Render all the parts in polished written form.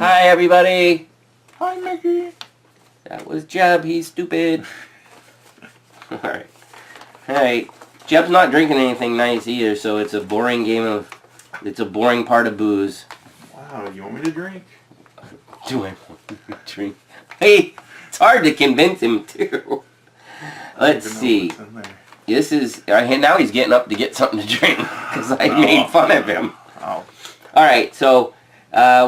Hi, everybody. Hi, Mickey. That was Jeb. He's stupid. Alright. Alright. Jeb's not drinking anything nice either, so it's a boring game of... It's a boring part of booze. Wow, you want me to drink? Do I want to drink? Hey, it's hard to convince him, too. Let's see. This is... now he's getting up to get something to drink, because I made fun of him. Oh. Alright, so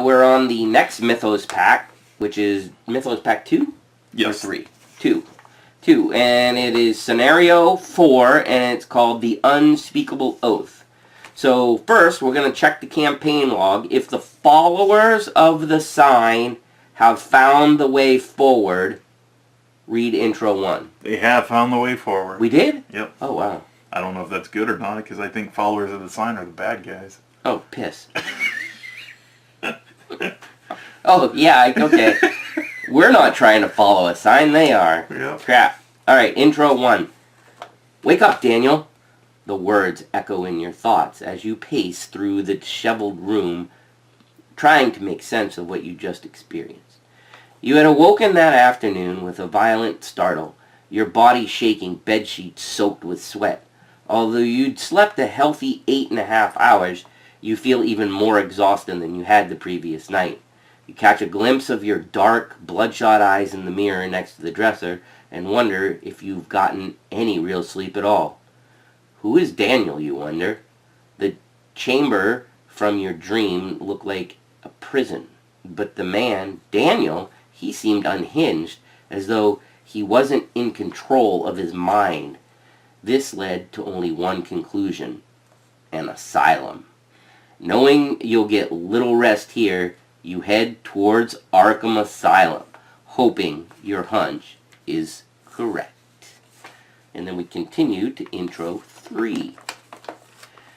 we're on the next Mythos pack, which is Mythos pack 2? Yes. Or 3? 2. 2. And it is scenario 4, and it's called the Unspeakable Oath. So first, we're going to check the campaign log. If the followers of the sign have found the way forward, read intro 1. They have found the way forward. We did? Yep. Oh, wow. I don't know if that's good or not, because I think followers of the sign are the bad guys. Oh, piss. Oh, yeah, okay. We're not trying to follow a sign, they are. Yep. Crap. Alright, intro 1. Wake up, Daniel. The words echo in your thoughts as you pace through the disheveled room, trying to make sense of what you just experienced. You had awoken that afternoon with a violent startle, your body shaking, bedsheets soaked with sweat. Although you'd slept a healthy 8.5 hours, you feel even more exhausted than you had the previous night. You catch a glimpse of your dark, bloodshot eyes in the mirror next to the dresser and wonder if you've gotten any real sleep at all. Who is Daniel, you wonder? The chamber from your dream looked like a prison, but the man, Daniel, he seemed unhinged, as though he wasn't in control of his mind. This led to only one conclusion: an asylum. Knowing you'll get little rest here, you head towards Arkham Asylum, hoping your hunch is correct. And then we continue to intro 3.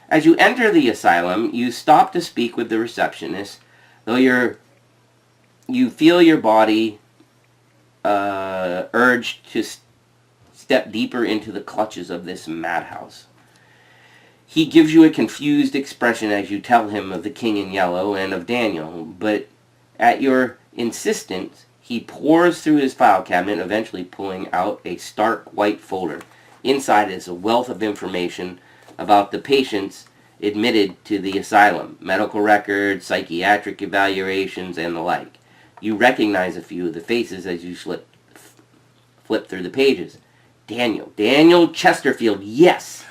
As you enter the asylum, you stop to speak with the receptionist, though you feel your body urged to step deeper into the clutches of this madhouse. He gives you a confused expression as you tell him of the King in Yellow and of Daniel, but at your insistence, he pours through his file cabinet, eventually pulling out a stark white folder. Inside is a wealth of information about the patients admitted to the asylum, medical records, psychiatric evaluations, and the like. You recognize a few of the faces as you flip through the pages. Daniel Chesterfield, yes!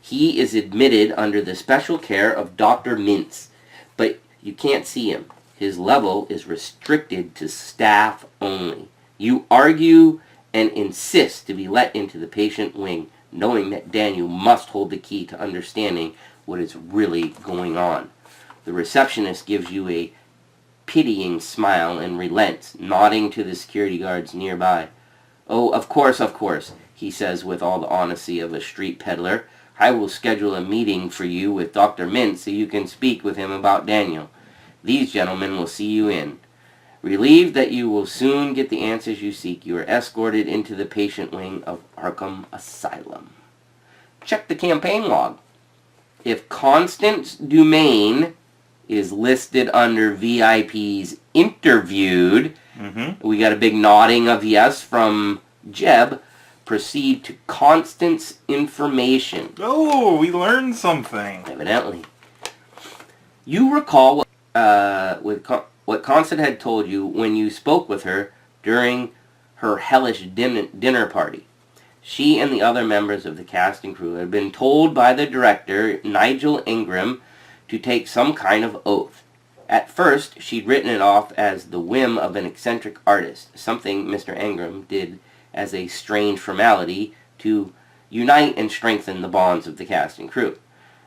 He is admitted under the special care of Dr. Mintz, but you can't see him. His level is restricted to staff only. You argue and insist to be let into the patient wing, knowing that Daniel must hold the key to understanding what is really going on. The receptionist gives you a pitying smile and relents, nodding to the security guards nearby. Oh, of course, he says with all the honesty of a street peddler. I will schedule a meeting for you with Dr. Mintz so you can speak with him about Daniel. These gentlemen will see you in. Relieved that you will soon get the answers you seek, you are escorted into the patient wing of Arkham Asylum. Check the campaign log. If Constance Dumaine is listed under VIPs interviewed, we got a big nodding of yes from Jeb. Proceed to Constance information. Oh, we learned something. Evidently. You recall what Constance had told you when you spoke with her during her hellish dinner party. She and the other members of the cast and crew had been told by the director, Nigel Ingram, to take some kind of oath. At first, she'd written it off as the whim of an eccentric artist, something Mr. Ingram did as a strange formality to unite and strengthen the bonds of the cast and crew.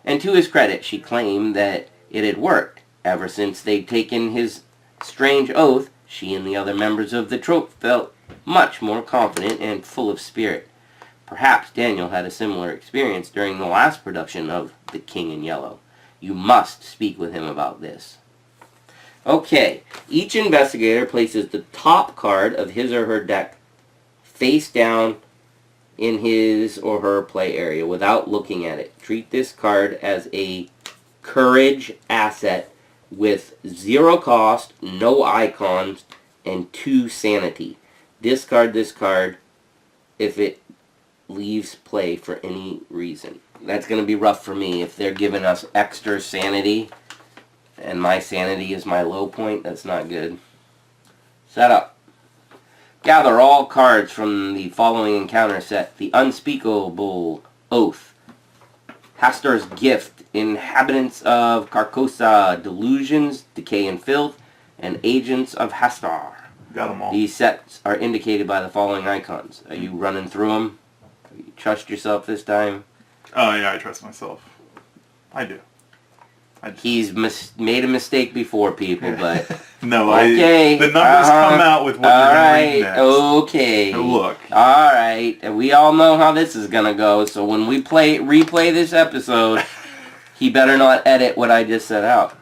And to his credit, she claimed that it had worked. Ever since they'd taken his strange oath, she and the other members of the troupe felt much more confident and full of spirit. Perhaps Daniel had a similar experience during the last production of The King in Yellow. You must speak with him about this. Okay, each investigator places the top card of his or her deck face down in his or her play area without looking at it. Treat this card as a courage asset with 0 cost, no icons, and 2 sanity. Discard this card if it leaves play for any reason. That's going to be rough for me if they're giving us extra sanity and my sanity is my low point. That's not good. Setup. Gather all cards from the following encounter set. The Unspeakable Oath, Hastar's Gift, Inhabitants of Carcosa, Delusions, Decay and Filth, and Agents of Hastar. Got them all. These sets are indicated by the following icons. Are you running through them? You trust yourself this time? Oh, yeah, I trust myself. I do. He's made a mistake before, people, but... No, okay. The numbers come out with what you're going to read next. Okay. Look. Alright. And we all know how this is going to go, so when we replay this episode, he better not edit what I just set out.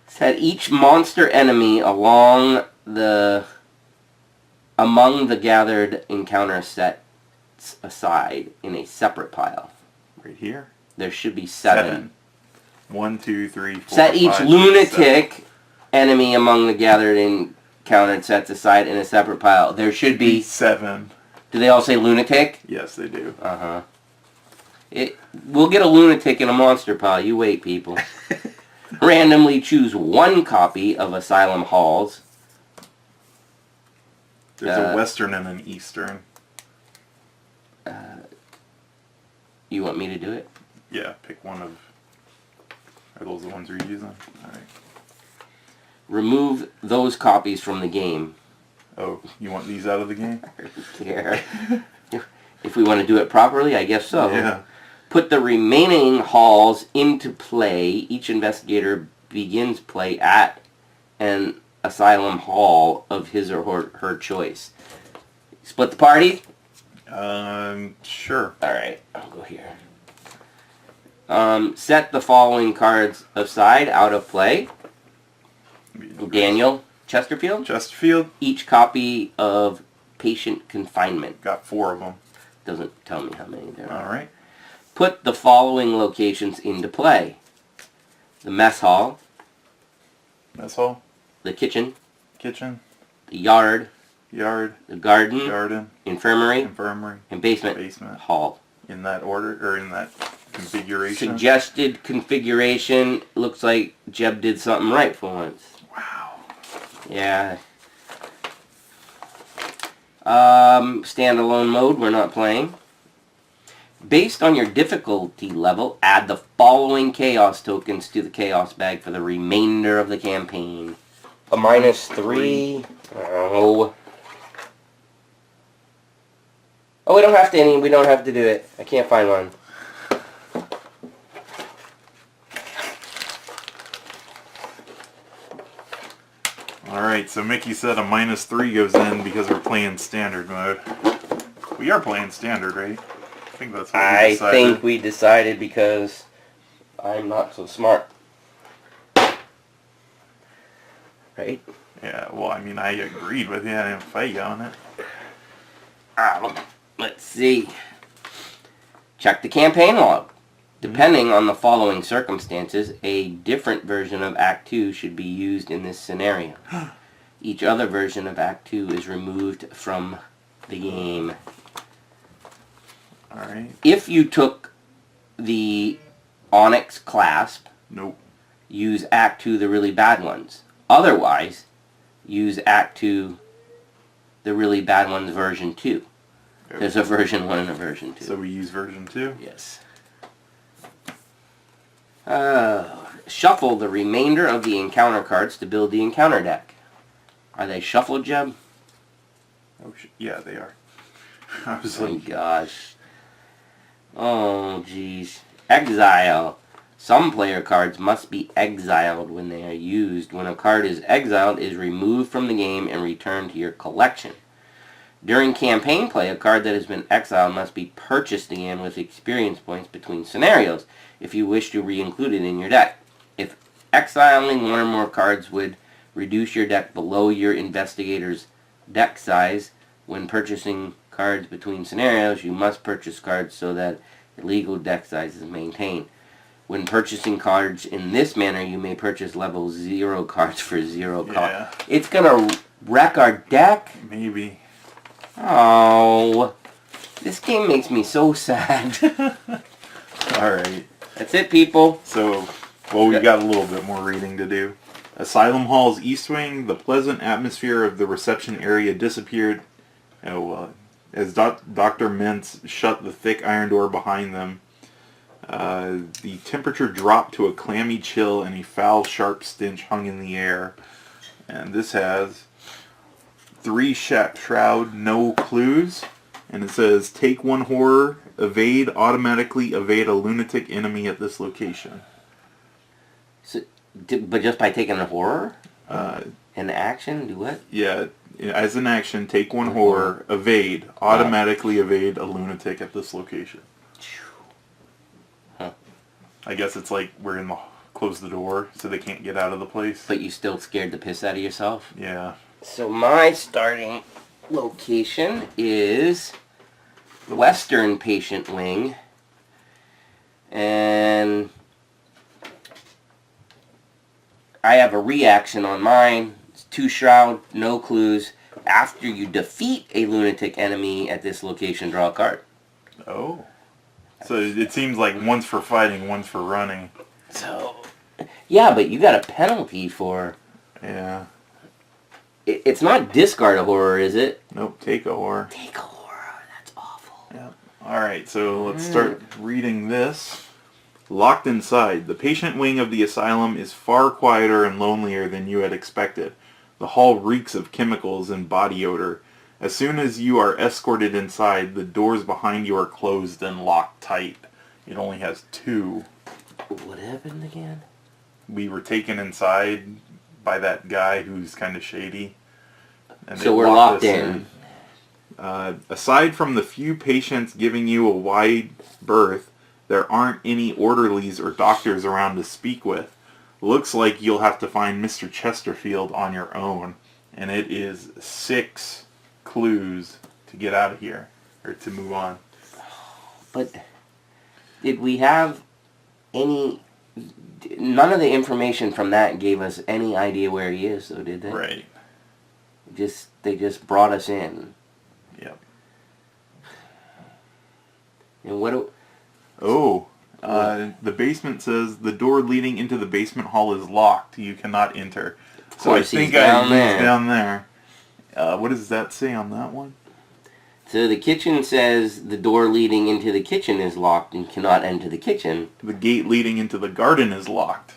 Set each monster enemy among the gathered encounter sets aside in a separate pile. Right here? There should be 7. 1, 2, 3, 4, Set each 5, lunatic 7. enemy among the gathered encountered sets aside in a separate pile. There should be 7. Do they all say lunatic? Yes, they do. Uh-huh. We'll get a lunatic in a monster pile. You wait, people. Randomly choose 1 copy of Asylum Halls. There's a Western and an Eastern. You want me to do it? Yeah, pick one of... Are those the ones you're using? Alright. Remove those copies from the game. Oh, you want these out of the game? I don't care. If we want to do it properly, I guess so. Yeah. Put the remaining halls into play. Each investigator begins play at an asylum hall of his or her choice. Split the party? Sure. Alright, I'll go here. Set the following cards aside, out of play. Daniel Chesterfield. Chesterfield. Each copy of Patient Confinement. Got 4 of them. Doesn't tell me how many there are. Alright. Put the following locations into play. The mess hall. Mess hall. The kitchen. Kitchen. The yard. Yard. The garden. Garden. Infirmary. Infirmary. And basement. Basement. Hall. In that order, or in that configuration? Suggested configuration. Looks like Jeb did something right for once. Wow. Yeah. Standalone mode, we're not playing. Based on your difficulty level, add the following chaos tokens to the chaos bag for the remainder of the campaign. A -3. Oh. Oh, we don't have to we don't have to do it. I can't find one. Alright, so Mickey said a -3 goes in because we're playing standard mode. We are playing standard, right? I think that's what we decided. I think we decided because I'm not so smart. Right? Yeah, well, I mean, I agreed with you. I didn't fight you on it. Let's see. Check the campaign log. Depending on the following circumstances, a different version of Act 2 should be used in this scenario. Each other version of Act 2 is removed from the game. Alright. If you took the Onyx Clasp, Nope. use Act 2 the really bad ones. Otherwise, use Act 2 the really bad ones version 2. Okay. There's a version 1 and a version 2. So we use version 2? Yes. Shuffle the remainder of the encounter cards to build the encounter deck. Are they shuffled, Jeb? Oh, yeah, they are. I was Oh, like, gosh. Oh, jeez. Exile. Some player cards must be exiled when they are used. When a card is exiled, it is removed from the game and returned to your collection. During campaign play, a card that has been exiled must be purchased again with experience points between scenarios if you wish to re-include it in your deck. If exiling one or more cards would reduce your deck below your investigator's deck size, when purchasing cards between scenarios, you must purchase cards so that the legal deck size is maintained. When purchasing cards in this manner, you may purchase level 0 cards for 0 cost. Yeah. It's gonna wreck our deck? Maybe. Oh, this game makes me so sad. Alright. That's it, people. So, well, we got a little bit more reading to do. Asylum Hall's east wing, the pleasant atmosphere of the reception area disappeared as Dr. Mintz shut the thick iron door behind them. The temperature dropped to a clammy chill and a foul, sharp stench hung in the air. And this has 3 shroud, no clues. And it says, take 1 horror, evade, automatically evade a lunatic enemy at this location. So, but just by taking a horror? An action? Do what? Yeah, as an action, take 1 horror, evade, automatically evade a lunatic at this location. Huh. I guess it's like we're in the close the door so they can't get out of the place. But you still scared the piss out of yourself? Yeah. So my starting location is the Western Patient Wing. And I have a reaction on mine. It's 2 shroud, no clues. After you defeat a lunatic enemy at this location, draw a card. Oh. So it seems like one's for fighting, one's for running. So, yeah, but you got a penalty for... Yeah. It's not discard a horror, is it? Nope, take a horror. Take a horror. That's awful. Yep. Alright, so let's start reading this. Locked inside, the patient wing of the asylum is far quieter and lonelier than you had expected. The hall reeks of chemicals and body odor. As soon as you are escorted inside, the doors behind you are closed and locked tight. It only has 2. What happened again? We were taken inside by that guy who's kind of shady. And So they we're locked locked us in. Aside from the few patients giving you a wide berth, there aren't any orderlies or doctors around to speak with. Looks like you'll have to find Mr. Chesterfield on your own. And it is 6 clues to get out of here, or to move on. But did we have any... None of the information from that gave us any idea where he is, though, did they? Right. They just brought us in. Yep. And what... The basement says the door leading into the basement hall is locked. You cannot enter. Of course, so I think he's down there. He's down there. What does that say on that one? So the kitchen says the door leading into the kitchen is locked and cannot enter the kitchen. The gate leading into the garden is locked.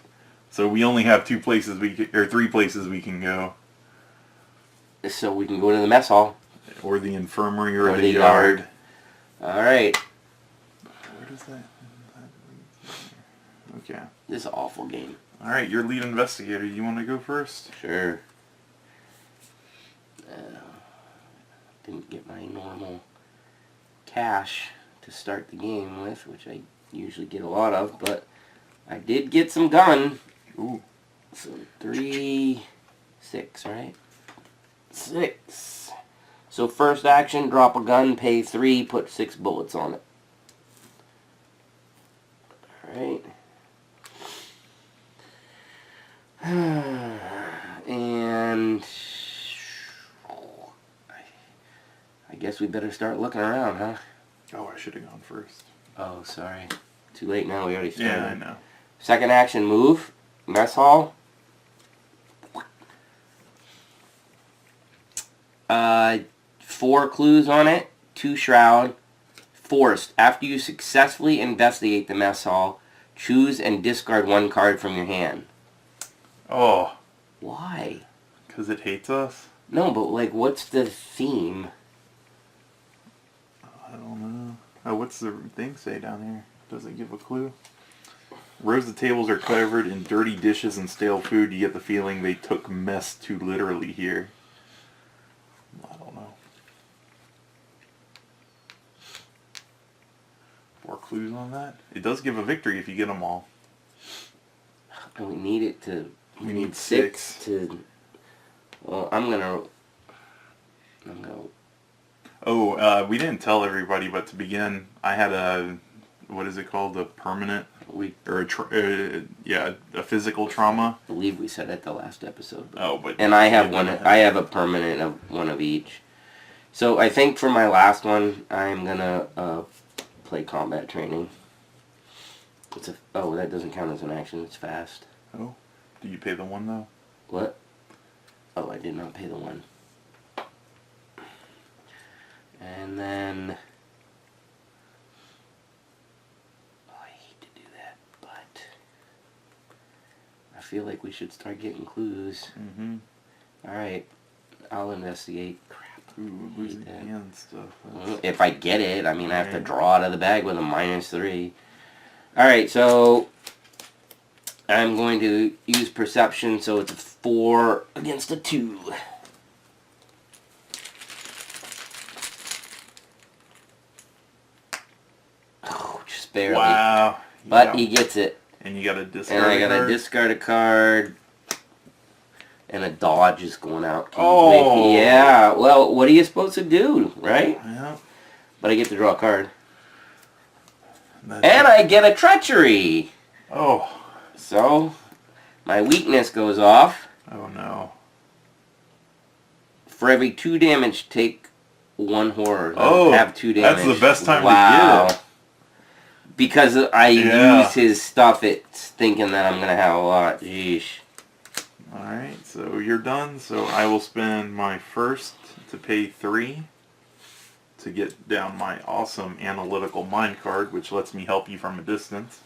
So we only have 3 places we can go. So we can go to the mess hall. Or the infirmary or Or the yard. Alright. What is that? Okay. This is an awful game. Alright, you're lead investigator. You want to go first? Sure. Didn't get my normal cash to start the game with, which I usually get a lot of, but I did get some gun. Ooh. So 3, 6, right? 6. So first action, drop a gun, pay 3, put 6 bullets on it. Alright. And I guess we better start looking around, huh? Oh, I should have gone first. Oh, sorry. Too late now, we already started. Yeah, I know. Second action, move. Mess hall. 4 clues on it. 2 shroud. Forced. After you successfully investigate the mess hall, choose and discard 1 card from your hand. Oh. Why? Because it hates us? No, but like, what's the theme? I don't know. Oh, what's the thing say down here? Does it give a clue? Rows of tables are covered in dirty dishes and stale food. You get the feeling they took mess too literally here. I don't know. 4 clues on that? It does give a victory if you get them all. And we need it to... We need 6 to... Well, I'm gonna... Oh, we didn't tell everybody, but to begin, I had a what is it called? A permanent We or a physical trauma. believe we said at the last episode. But and I have one. I have a permanent of one of each. So I think for my last one, I'm gonna play combat training. That doesn't count as an action. It's fast. Oh, do you pay the one though? What? Oh, I did not pay the one. And then, I hate to do that, but I feel like we should start getting clues. Mm-hmm. All right, I'll investigate. Crap. Ooh, losing hand stuff. Well, if I get it, I mean, I have to draw out of the bag with a -3. All right, so I'm going to use perception, so it's a 4 against a 2. Oh, just barely. Wow. But he gets it. And you got to discard. And I got to discard a card. And a dodge is going out. Oh. Yeah. Well, what are you supposed to do, right? Yeah. But I get to draw a card. And I get a treachery. Oh. So, my weakness goes off. Oh no. For every 2 damage, take 1 horror. Oh, have 2 damage. that's the best time to get it. Because I use his stuff, it's thinking that I'm going to have a lot. Yeesh. Alright, so you're done. So I will spend my first to pay 3 to get down my awesome analytical mind card, which lets me help you from a distance.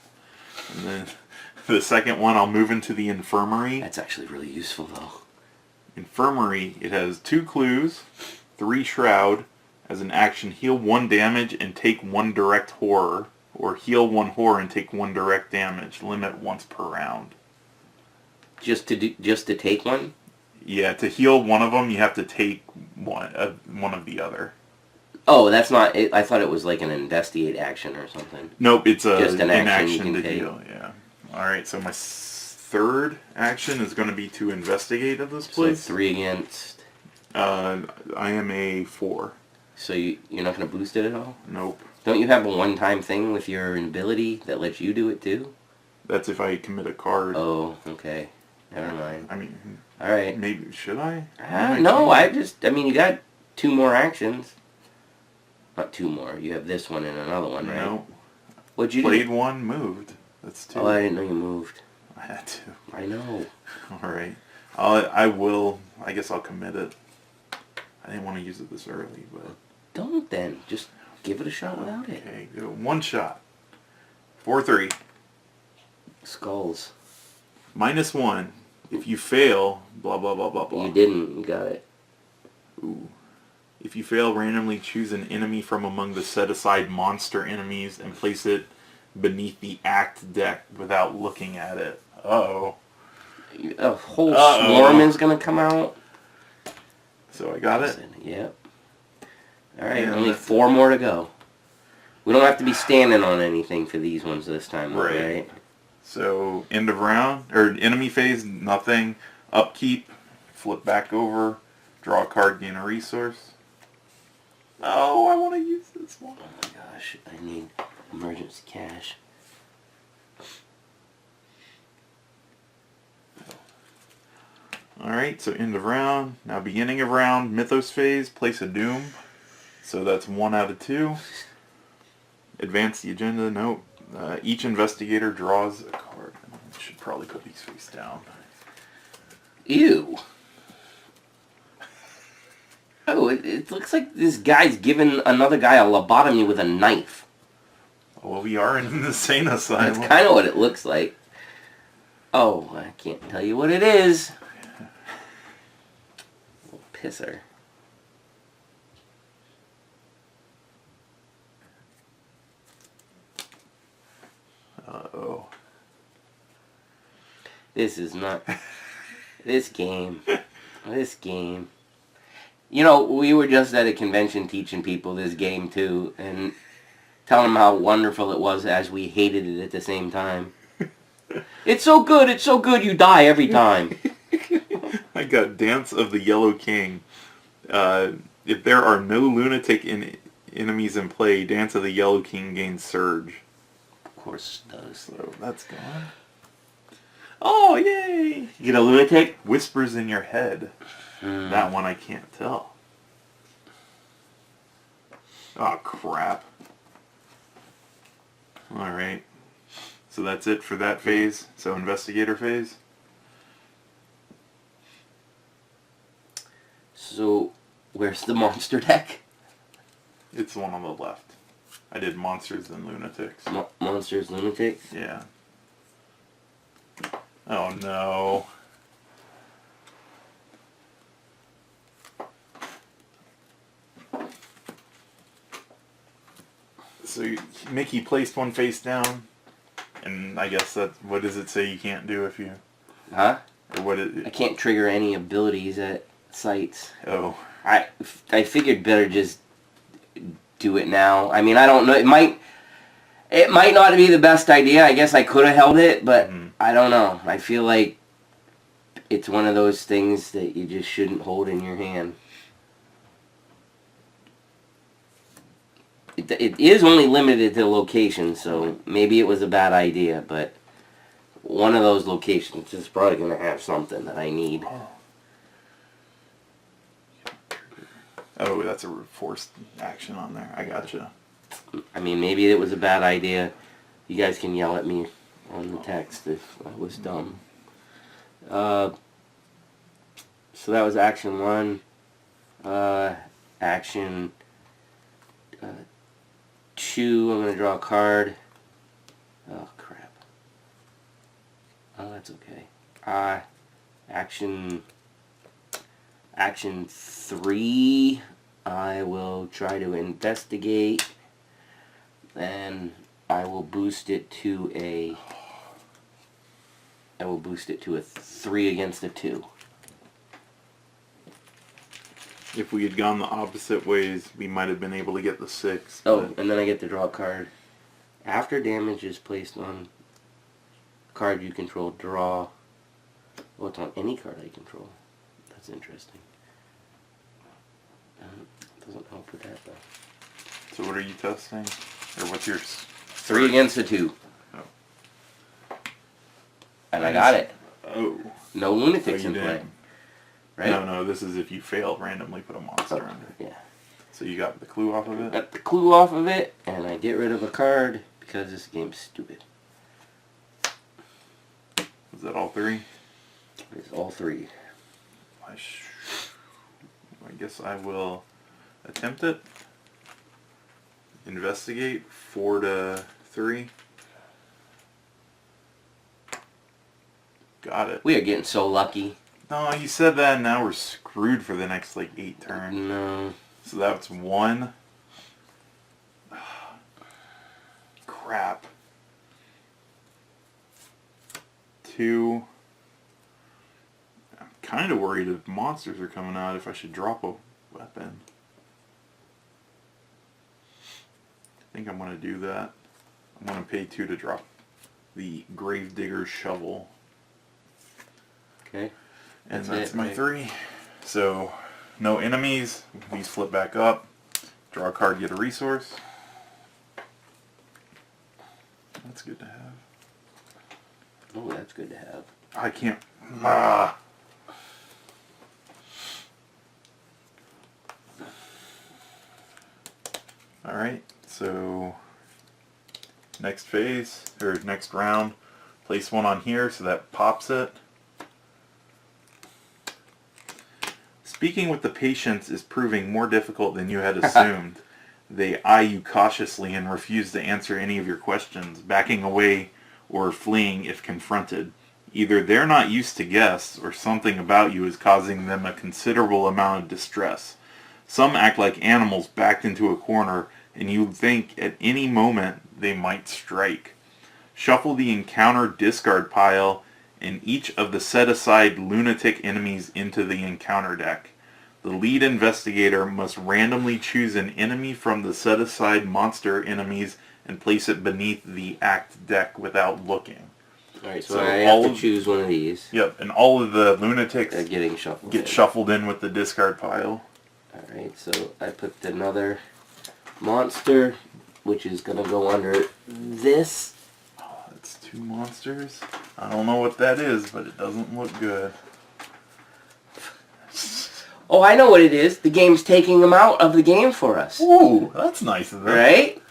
And then the second one, I'll move into the infirmary. That's actually really useful, though. Infirmary, it has 2 clues, 3 shroud. As an action, heal 1 damage and take 1 direct horror. Or heal 1 horror and take 1 direct damage. Limit once per round. Just to take one? Yeah, to heal one of them, you have to take one of the other. Oh, that's not... I thought it was like an investigate action or something. Nope, it's just an action you to can take. heal. Yeah. All right, so my third action is going to be to investigate at this place. So 3 against... I am a 4. So you're not going to boost it at all? Nope. Don't you have a one-time thing with your ability that lets you do it too? That's if I commit a card. Oh, okay. Never mind. I mean, all right. Maybe should I? No, I mean, you got 2 more actions. Not 2 more. You have this one and another one, right? No. What'd you Played do? 1, moved. That's 2. Oh, I didn't know you moved. I had to. I know. All right. I will. I guess I'll commit it. I didn't want to use it this early, but don't then. Just give it a shot without it. Okay, give it 1 shot. 4-3. Skulls. -1. If you fail, blah blah blah blah blah. You didn't. You got it. Ooh. If you fail, randomly choose an enemy from among the set-aside monster enemies and place it beneath the act deck without looking at it. Uh-oh. A whole swarm is going to come out. So I got it? Yep. Alright, only 4 more to go. We don't have to be standing on anything for these ones this time, right? So, end of round, or enemy phase, nothing. Upkeep, flip back over, draw a card, gain a resource. Oh, I want to use this one. Oh my gosh, I need emergency cash. Alright, so end of round. Now beginning of round, Mythos phase, place a doom. So that's 1 out of 2. Advance the agenda, nope. Each investigator draws a card. I should probably put these face down. Ew. Oh, it looks like this guy's giving another guy a lobotomy with a knife. Well, we are in the insane asylum. That's kind of what it looks like. Oh, I can't tell you what it is. Little pisser. Uh-oh. This is not... This game. This game. You know, we were just at a convention teaching people this game too, and telling them how wonderful it was as we hated it at the same time. It's so good, you die every time. I got Dance of the Yellow King. If there are no lunatic enemies in play, Dance of the Yellow King gains Surge. course it does. So that's gone. Oh, yay! You get a lunatic? Whispers in your head. That one I can't tell. Oh, crap. Alright. So that's it for that phase. So investigator phase. So, where's the monster deck? It's the one on the left. I did monsters and lunatics. Monsters, lunatics? Yeah. Oh no. So Mickey placed one face down, and I guess that, what does it say you can't do if you... Huh? Or what I can't trigger any abilities at sites. Oh. I figured better just do it now. I mean, I don't know. It might not be the best idea. I guess I could have held it, but I don't know. I feel like it's one of those things that you just shouldn't hold in your hand. It is only limited to locations, so maybe it was a bad idea, but one of those locations is probably going to have something that I need. Oh, that's a forced action on there. I gotcha. I mean, maybe it was a bad idea. You guys can yell at me on the text if I was dumb. So that was action 1. Action 2, I'm going to draw a card. Oh, crap. Oh, that's okay. Action 3, I will try to investigate. Then I will boost it to a 3 against a 2. If we had gone the opposite ways, we might have been able to get the 6. Oh, and then I get to draw a card. After damage is placed on a card you control, draw. Oh, it's on any card I control. That's interesting. Doesn't help with that, though. So what are you testing? Or what's yours? 3 against a 2. Oh. And I got it. Oh. No lunatics in play. Right? No, this is if you fail, randomly put a monster under. Yeah. So you got the clue off of it? Got the clue off of it, and I get rid of a card because this game's stupid. Is that all 3? It's all 3. I guess I will attempt it. Investigate 4 to 3. Got it. We are getting so lucky. No, you said that, and now we're screwed for the next, 8 turns. No. So that's 1. Crap. 2. I'm kind of worried if monsters are coming out if I should drop a weapon. I think I'm going to do that. I'm going to pay 2 to drop the Gravedigger's Shovel. Okay. And that's my 3. So, no enemies. These flip back up. Draw a card, get a resource. That's good to have. Oh, that's good to have. I can't... Alright, so... Next phase, or next round. Place one on here so that pops it. Speaking with the patients is proving more difficult than you had assumed. They eye you cautiously and refuse to answer any of your questions, backing away or fleeing if confronted. Either they're not used to guests, or something about you is causing them a considerable amount of distress. Some act like animals backed into a corner, and you think at any moment they might strike. Shuffle the encounter discard pile and each of the set-aside lunatic enemies into the encounter deck. The lead investigator must randomly choose an enemy from the set-aside monster enemies and place it beneath the act deck without looking. Alright, so I have to choose one of these. Yep, and all of the lunatics getting shuffled get shuffled in with the discard pile. Alright, so I picked another monster, which is going to go under this That's 2 monsters. I don't know what that is, but it doesn't look good. Oh, I know what it is. The game's taking them out of the game for us. Ooh, that's nice of them. Right?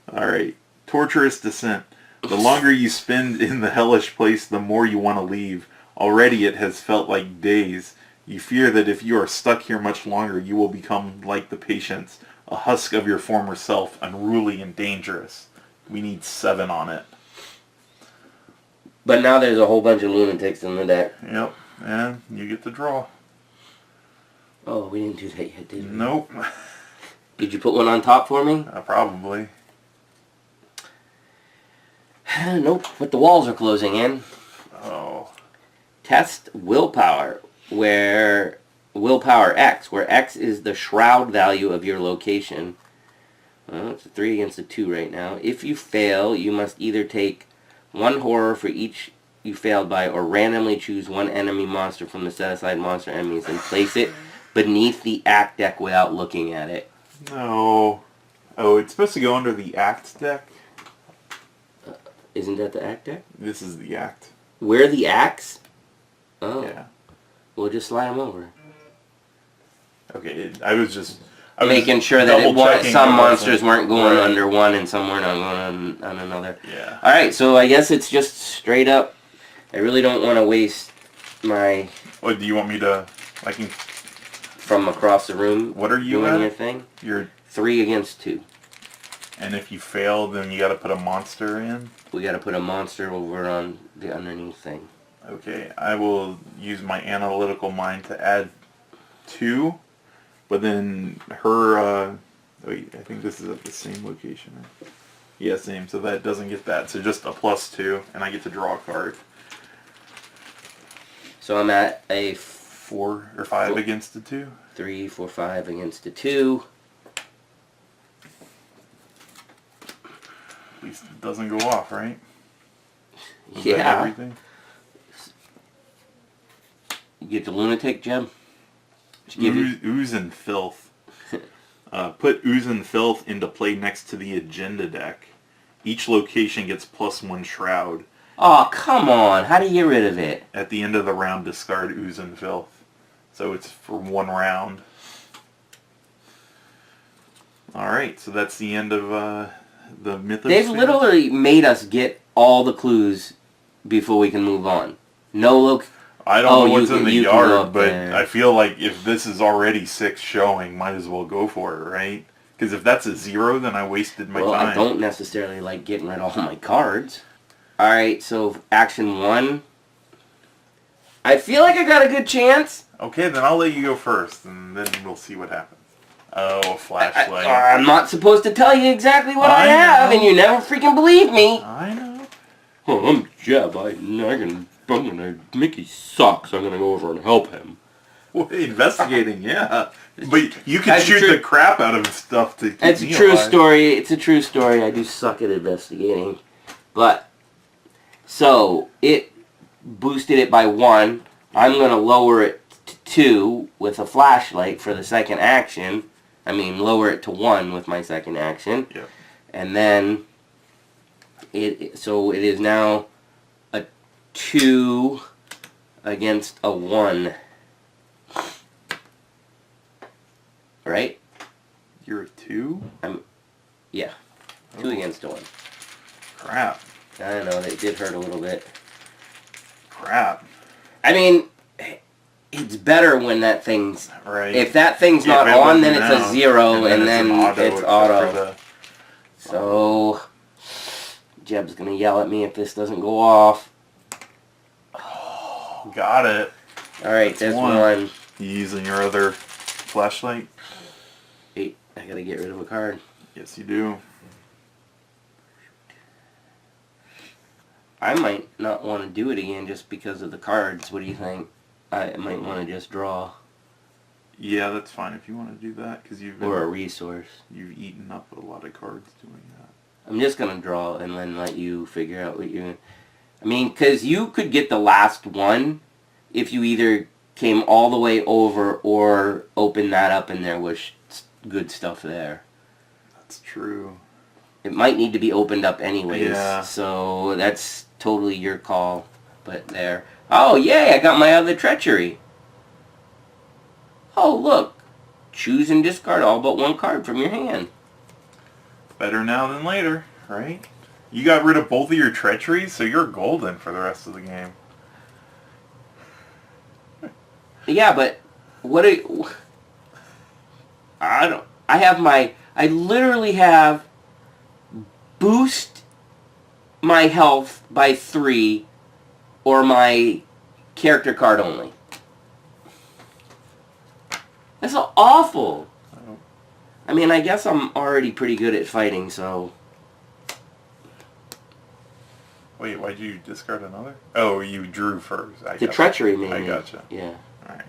Alright. Torturous Descent. The longer you spend in the hellish place, the more you want to leave. Already it has felt like days. You fear that if you are stuck here much longer, you will become like the patients, a husk of your former self, unruly and dangerous. We need 7 on it. But now there's a whole bunch of lunatics in the deck. Yep, and you get to draw. Oh, we didn't do that yet, did we? Nope. Did you put one on top for me? Probably. Nope, but the walls are closing in. Oh. Test Willpower, where Willpower X, where X is the shroud value of your location. Well, it's a 3 against a 2 right now. If you fail, you must either take 1 horror for each you failed by, or randomly choose 1 enemy monster from the set-aside monster enemies and place it beneath the act deck without looking at it. No. Oh, it's supposed to go under the act deck? Isn't that the act deck? This is the act. We're the acts? Oh. Yeah. We'll just slide them over. Okay, I was making sure that some monsters weren't going right under one and some weren't going on another. Yeah. Alright, so I guess it's just straight up. I really don't want to waste my... What, do you want me to... I can... From across the room. What are you doing at? Your thing? You're 3 against 2. And if you fail, then you gotta put a monster in? We gotta put a monster over on the underneath thing. Okay, I will use my analytical mind to add 2, but then her, wait, I think this is at the same location. Yeah, same, so that doesn't get that, so just a +2, and I get to draw a card. So I'm at a 4 or 5 against the 2? 3, 4, 5 against a 2. At least it doesn't go off, right? Is Yeah. that everything? You get the lunatic gem? Ooze and Filth. Put Ooze and Filth into play next to the agenda deck. Each location gets +1 shroud. Oh, come on. How do you get rid of it? At the end of the round, discard Ooze and Filth. So it's for 1 round. Alright, so that's the end of the Mythos. They've literally made us get all the clues before we can move on. No I don't know what's in the you yard, but there. I feel like if this is already 6 showing, might as well go for it, right? Because if that's a 0, then I wasted my time. I don't necessarily like getting rid of all my cards. Alright, so action 1. I feel like I got a good chance. Okay, then I'll let you go first, and then we'll see what happens. Oh, a flashlight. I'm not supposed to tell you exactly what I have, and you never freaking believe me. I know. Oh, I'm Jeb. I'm gonna Mickey sucks. I'm gonna go over and help him. Well, investigating, yeah. But you can shoot the crap out of stuff to keep It's a me true alive. story. It's a true story. I do suck at investigating. But, so, it boosted it by 1. I'm going to lower it to 2 with a flashlight for the second action. I mean, lower it to 1 with my second action. Yep. And then, so it is now a 2 against a 1. Right? You're a 2? Yeah. 2 against a 1. Crap. I know, that did hurt a little bit. Crap. I mean, it's better when that thing's... Right. If that thing's not on, then it's a 0, and then it's auto. So, Jeb's going to yell at me if this doesn't go off. Got it. Alright, there's 1. You using your other flashlight? 8. I got to get rid of a card. Yes, you do. I might not want to do it again just because of the cards. What do you think? I might want to just draw. Yeah, that's fine if you want to do that, because Or a resource. You've eaten up a lot of cards doing that. I'm just going to draw and then let you figure out what you're... I mean, because you could get the last one if you either came all the way over or opened that up and there was good stuff there. That's true. it might need to be opened up anyways. Yeah. So that's totally your call. But there. Oh, yay, I got my other treachery. Oh, look. Choose and discard all but one card from your hand. Better now than later, right? You got rid of both of your treacheries, so you're golden for the rest of the game. Yeah, but what I literally have boost my health by 3 or my character card only. That's awful. Oh. I mean, I guess I'm already pretty good at fighting, so... Wait, why'd you discard another? Oh, you drew first. The treachery, maybe. I gotcha. Yeah. Alright.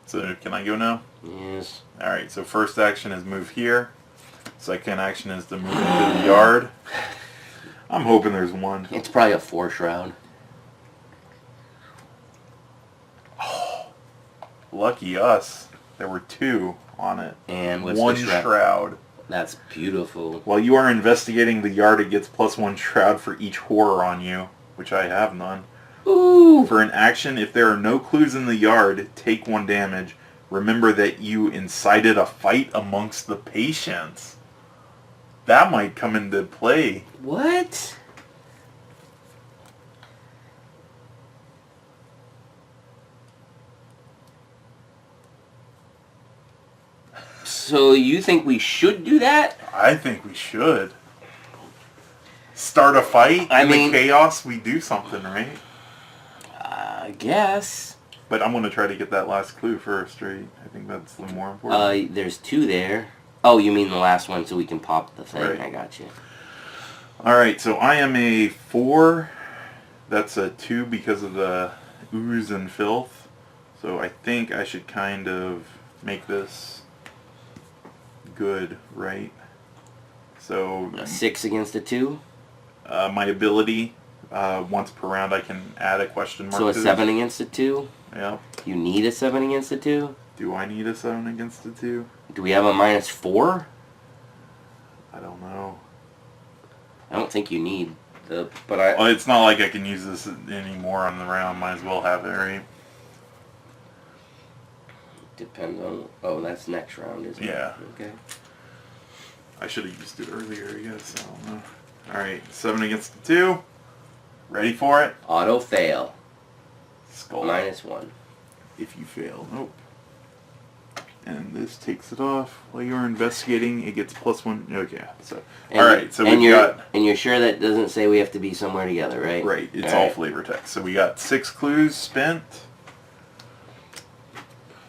So, can I go now? Yes. Alright, so first action is move here. Second action is to move into the yard. I'm hoping there's one. It's probably a 4 shroud. Oh, lucky us. There were 2 on it. And what's one the shroud? shroud. That's beautiful. While you are investigating the yard, it gets +1 shroud for each horror on you, which I have none. Ooh! For an action, if there are no clues in the yard, take 1 damage. Remember that you incited a fight amongst the patients. That might come into play. What? So you think we should do that? I think we should. Start a fight I in mean- the chaos, we do something, right? I guess. But I'm going to try to get that last clue first, right? I think that's the more important. There's 2 there. Oh, you mean the last one so we can pop the thing. Right. I got you. Alright, so I am a 4. That's a 2 because of the ooze and filth. So I think I should kind of make this good, right? So A 6 against a 2? my ability, once per round I can add a question mark So a to 7 against a 2? this. Yep. You need a 7 against a 2? Do I need a 7 against a 2? Do we have a -4? I don't know. I don't think you need the... But Well, it's not like I can use this anymore on the round. Might as well have it, right? Depends on... Oh, that's next round, isn't it? Yeah. Okay. I should have used it earlier, I guess. I don't know. Alright, 7 against the 2. Ready for it? Auto fail. Skull. -1. If you fail. Nope. And this takes it off. While you're investigating, it gets +1. Okay, so... Alright, so we've got... And you're sure that doesn't say we have to be somewhere together, right? Right, it's all flavor text. So we got 6 clues spent.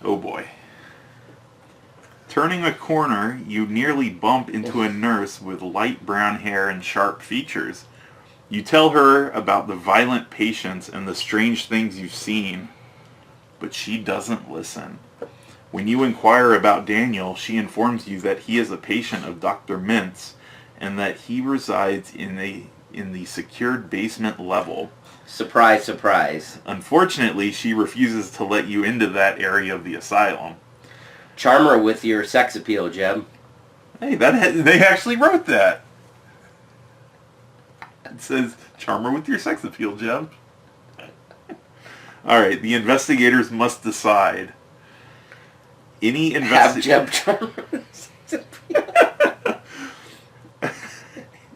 Oh boy. Turning a corner, you nearly bump into a nurse with light brown hair and sharp features. You tell her about the violent patients and the strange things you've seen, but she doesn't listen. When you inquire about Daniel, she informs you that he is a patient of Dr. Mintz and that he resides in the secured basement level. Surprise, surprise. Unfortunately, she refuses to let you into that area of the asylum. Charm her with your sex appeal, Jeb. Hey, they actually wrote that. It says, charm her with your sex appeal, Jeb. Alright, the investigators must decide. Any Have Jeb charm her with sex appeal.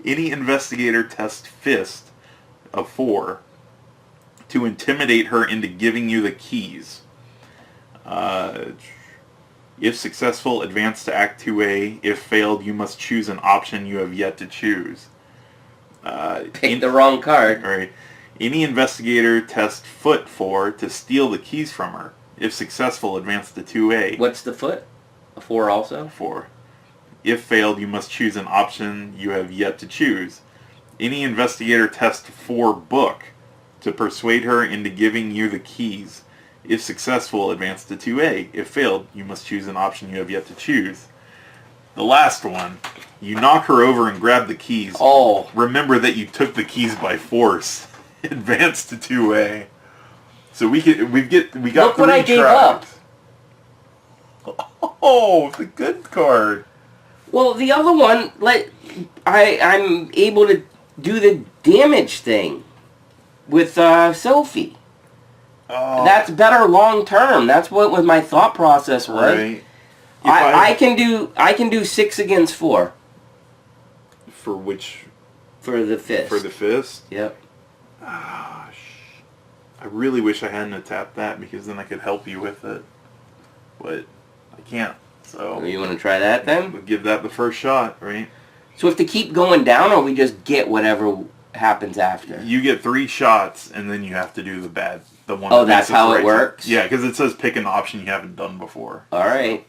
Any investigator test fist of 4 to intimidate her into giving you the keys. If successful, advance to Act 2A. If failed, you must choose an option you have yet to choose. Pick the wrong card. Right. Any investigator test foot 4 to steal the keys from her. If successful, advance to 2A. What's the foot? A 4 also? 4. If failed, you must choose an option you have yet to choose. Any investigator test 4 book to persuade her into giving you the keys. If successful, advance to 2A. If failed, you must choose an option you have yet to choose. The last one, you knock her over and grab the keys. Oh. Remember that you took the keys by force. Advance to 2A. So we got Look 3 what I gave tries. Oh, the good card. Well, the other one, I'm able to do the damage thing with Sophie. Oh, That's better long term. That's what my thought process was. right. I can do 6 against 4 For which? for the fist. For the fist? Yep. Ah, I really wish I hadn't tapped that because then I could help you with it. But I can't. So You want to try that then? we'll give that the first shot, right? So we have to keep going down, or we just get whatever happens after? You get 3 shots, and then you have to do the one. Oh, that's how it works? Yeah, because it says pick an option you haven't done before. All right.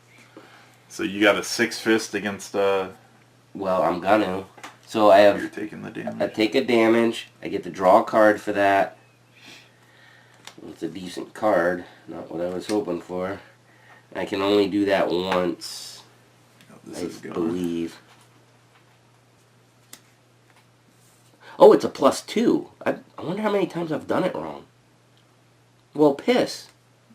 So you got a 6 fist against. Well, I'm gonna. So I have. You're taking the damage. I take a damage. I get to draw a card for that. It's a decent card. Not what I was hoping for. I can only do that once. Oh, this I is gone. believe. Oh, it's a +2. I wonder how many times I've done it wrong. Well, piss.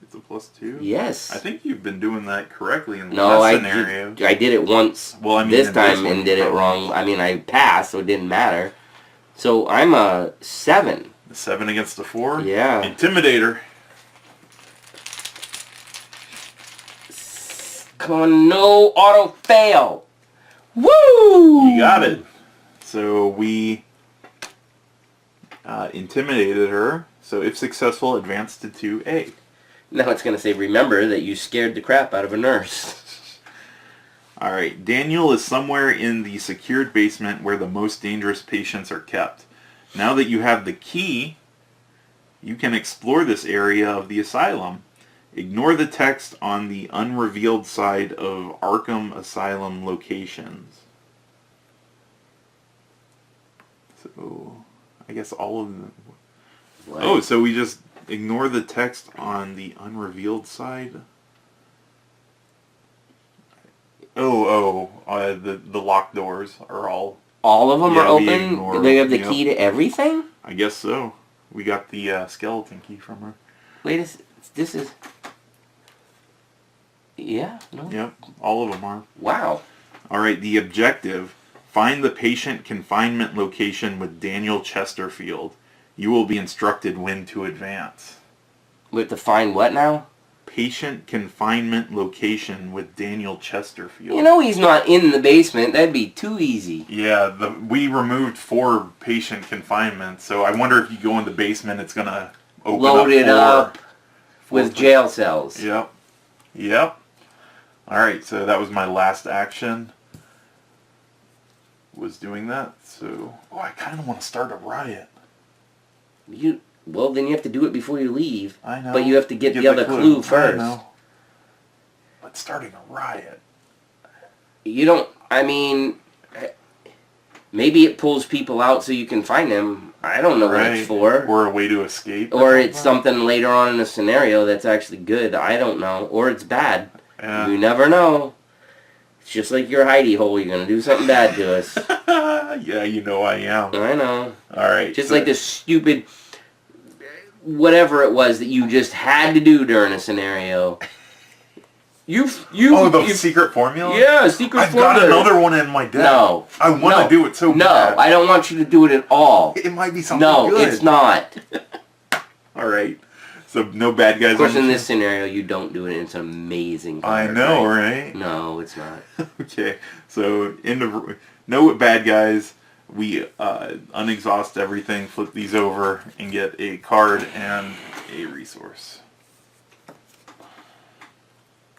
It's a +2? Yes. I think you've been doing that correctly in the No, last scenario. I did it once. Well, I mean, this in time one and did it probably- wrong. I mean, I passed, so it didn't matter. So I'm a 7. The 7 against the 4? Yeah. Intimidator. Come on, no auto fail. Woo! You got it. So we intimidated her. So if successful, advance to 2A. Now it's going to say, remember that you scared the crap out of a nurse. All right. Daniel is somewhere in the secured basement where the most dangerous patients are kept. Now that you have the key, you can explore this area of the asylum. Ignore the text on the unrevealed side of Arkham Asylum locations. So, I guess all of them. What? Oh, so we just ignore the text on the unrevealed side? The locked doors are all... All of them Yeah, are we open? ignore- They have the yep. key to everything? I guess so. We got the skeleton key from her. Wait this is... Yeah? No? Yep, all of them are. Wow. All right, the objective. Find the patient confinement location with Daniel Chesterfield. You will be instructed when to advance. We have to find what now? Patient confinement location with Daniel Chesterfield. You know he's not in the basement. That'd be too easy. Yeah, we removed 4 patient confinement, so I wonder if you go in the basement, it's going to open Load it up four with jail cells. Yep. Yep. All right, so that was my last action. Was doing that. So, I kind of want to start a riot. Well, then you have to do it before you leave. I know. But you have to get the other clue first. I know. But starting a riot. You don't... I mean... Maybe it pulls people out so you can find them. I don't know what it's for. Or a way to escape. Or it's something later on in the scenario that's actually good. I don't know. Or it's bad. Yeah. You never know. It's just like your hidey hole. You're going to do something bad to us. Yeah, you know I am. I know. All right. Just like this stupid... whatever it was that you just had to do during a scenario. The secret formula? Yeah, secret formula. I've got another one in my deck. No. I want to do it so bad. No, I don't want you to do it at all. It might be something No, good. it's not. All right. So no bad guys. Of course, on in the this scenario, you don't do it. It's an amazing card, I know, right? No, it's not. Okay. So no bad guys. We unexhaust everything, flip these over, and get a card and a resource.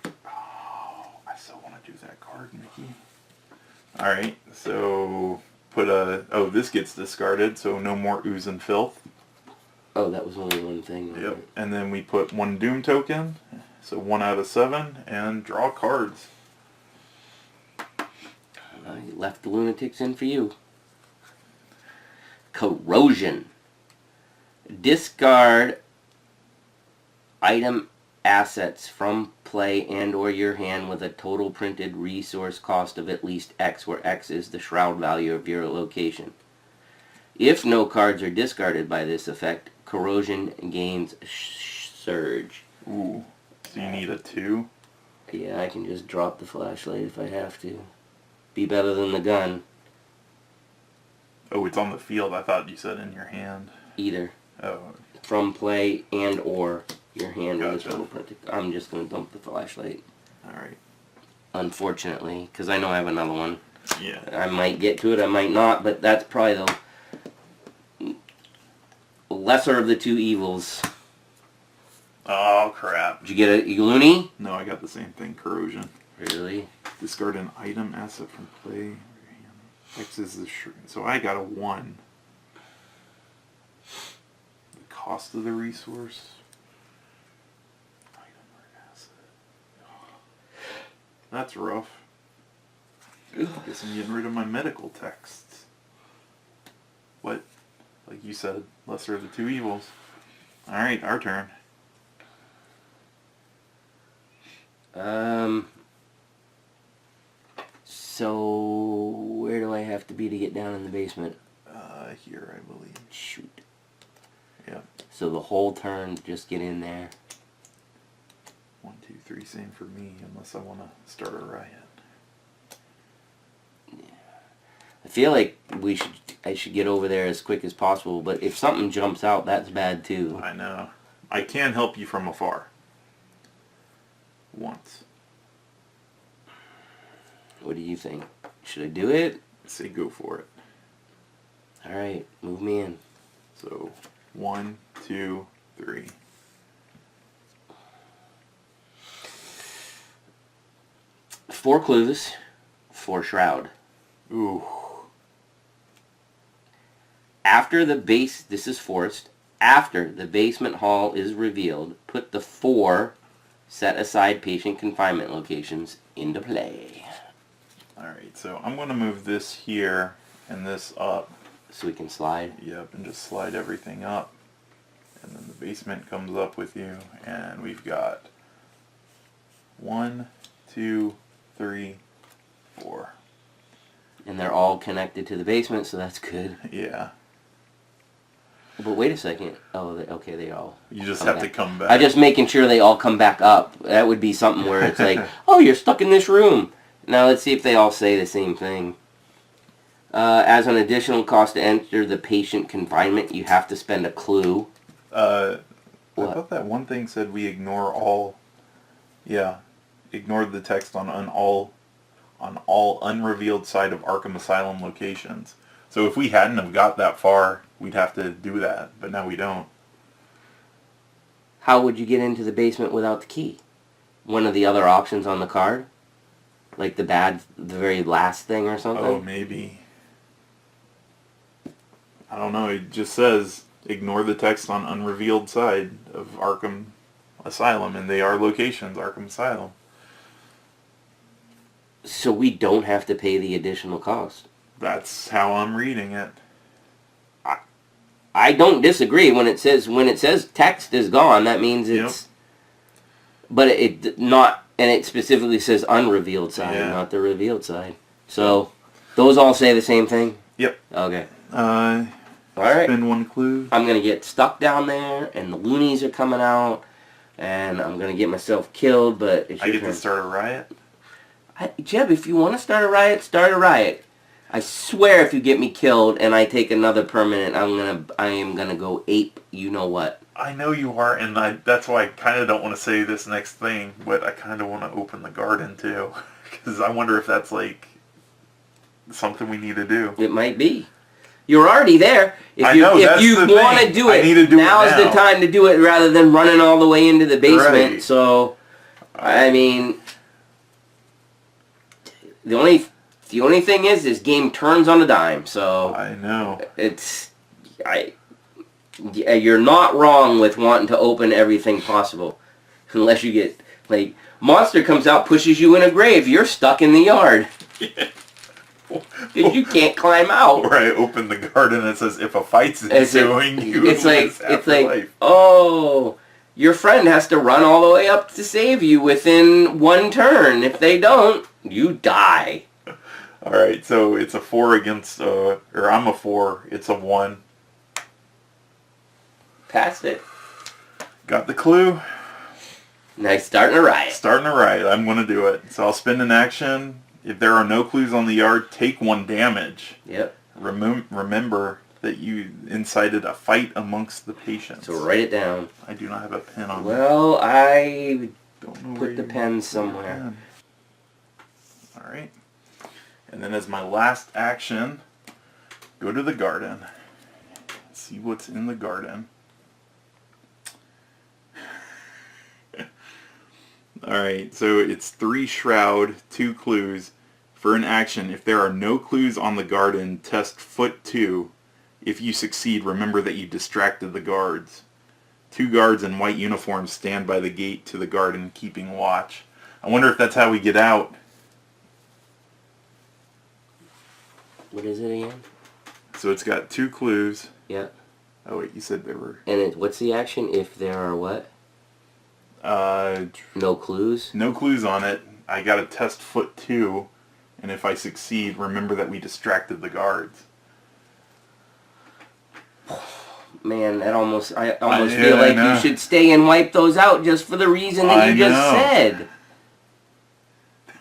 Oh, I so want to do that card, Mickey. All right. So put this gets discarded, so no more ooze and filth. Oh, that was only one thing. Yep. And then we put 1 doom token, so 1 out of 7, and draw cards. I left the lunatics in for you. Corrosion. Discard item assets from play and or your hand with a total printed resource cost of at least X, where X is the shroud value of your location. If no cards are discarded by this effect, corrosion gains surge. Ooh. So you need a 2. Yeah, I can just drop the flashlight if I have to. be better than the gun. Oh, it's on the field. I thought you said in your hand. Either. Oh. From play and or your hand with this Gotcha. little protector. I'm just going to dump the flashlight. Alright. Unfortunately, because I know I have another one. Yeah. I might get to it, I might not, but that's probably the lesser of the two evils. Oh, crap. Did you get a loony? No, I got the same thing. Corrosion. Really? Discard an item asset from play. X is the so I got a 1. The cost of the resource. Item or asset. That's rough. Guess I'm getting rid of my medical texts. What? Like you said, lesser of the two evils. Alright, our turn. So where do I have to be to get down in the basement? Here, I believe. Shoot. Yep. So the whole turn, just get in there. 1, 2, 3, same for me, unless I want to start a riot. I feel like I should get over there as quick as possible, but if something jumps out, that's bad too. I know. I can help you from afar. Once. What do you think? Should I do it? Say go for it. Alright, move me in. So, 1, 2, 3. Four clues, 4 shroud. Ooh. After the base, this is forced, after the basement hall is revealed, put the 4 set aside patient confinement locations into play. Alright, so I'm going to move this here and this up. So we can slide. Yep, and just slide everything up. And then the basement comes up with you, and we've got 1, 2, 3, 4. And they're all connected to the basement, so that's good. Yeah. But wait a second. Oh, okay, they all... You just come have back. to come back. I'm just making sure they all come back up. That would be something where it's like, oh, you're stuck in this room. Now let's see if they all say the same thing. As an additional cost to enter the patient confinement, you have to spend a clue. I What? thought that one thing said we ignore all... Yeah. Ignored the text on all unrevealed side of Arkham Asylum locations. So if we hadn't have got that far, we'd have to do that. But now we don't. How would you get into the basement without the key? One of the other options on the card? Like the very last thing or something? Oh, maybe. I don't know. It just says ignore the text on unrevealed side of Arkham Asylum, and they are locations, Arkham Asylum. So we don't have to pay the additional cost. That's how I'm reading it. I don't disagree. When it says text is gone, that means it's... Yep. But it specifically says unrevealed side, Yeah. not the revealed side. So, those all say the same thing? Yep. Okay. Alright. Spend 1 clue. I'm going to get stuck down there, and the loonies are coming out, and I'm going to get myself killed, but it's I your get turn. to start a riot? Jeb, if you want to start a riot, start a riot. I swear if you get me killed and I take another permanent, I am gonna go ape you know what. I know you are, and that's why I kind of don't want to say this next thing, but I kind of want to open the garden too. Because I wonder if that's like something we need to do. It might be. You're already there. If you want to do I it, need to do it now's now. the time to do it rather than running all the way into the basement. Right. So, I mean, the only thing is this game turns on a dime. So I know. You're not wrong with wanting to open everything possible, unless you get like monster comes out, pushes you in a grave. You're stuck in the yard. Because you can't climb out. Or I open the garden and it says, if a fight's ensuing, it's like, oh, your friend has to run all the way up to save you within 1 turn. If they don't, you die. Alright, so it's a 4 against, or I'm a 4, it's a 1. Passed it. Got the clue. Now you're starting a riot. Starting a riot, I'm going to do it. So I'll spend an action If there are no clues on the yard, take 1 damage. Yep. Remember that you incited a fight amongst the patients. So write it down. I do not have a pen on me. Well, I Don't know put the pen somewhere. Alright. And then as my last action, go to the garden. See what's in the garden. Alright, so it's 3 shroud, 2 clues. For an action, if there are no clues on the garden, test foot 2. If you succeed, remember that you distracted the guards. 2 guards in white uniforms stand by the gate to the garden, keeping watch. I wonder if that's how we get out. What is it again? So it's got 2 clues. Yeah. Oh wait, you said there were... And what's the action if there are what? No clues? No clues on it. I gotta test foot 2, and if I succeed, remember that we distracted the guards. Man, I almost feel like you should stay and wipe those out just for the reason that you just said.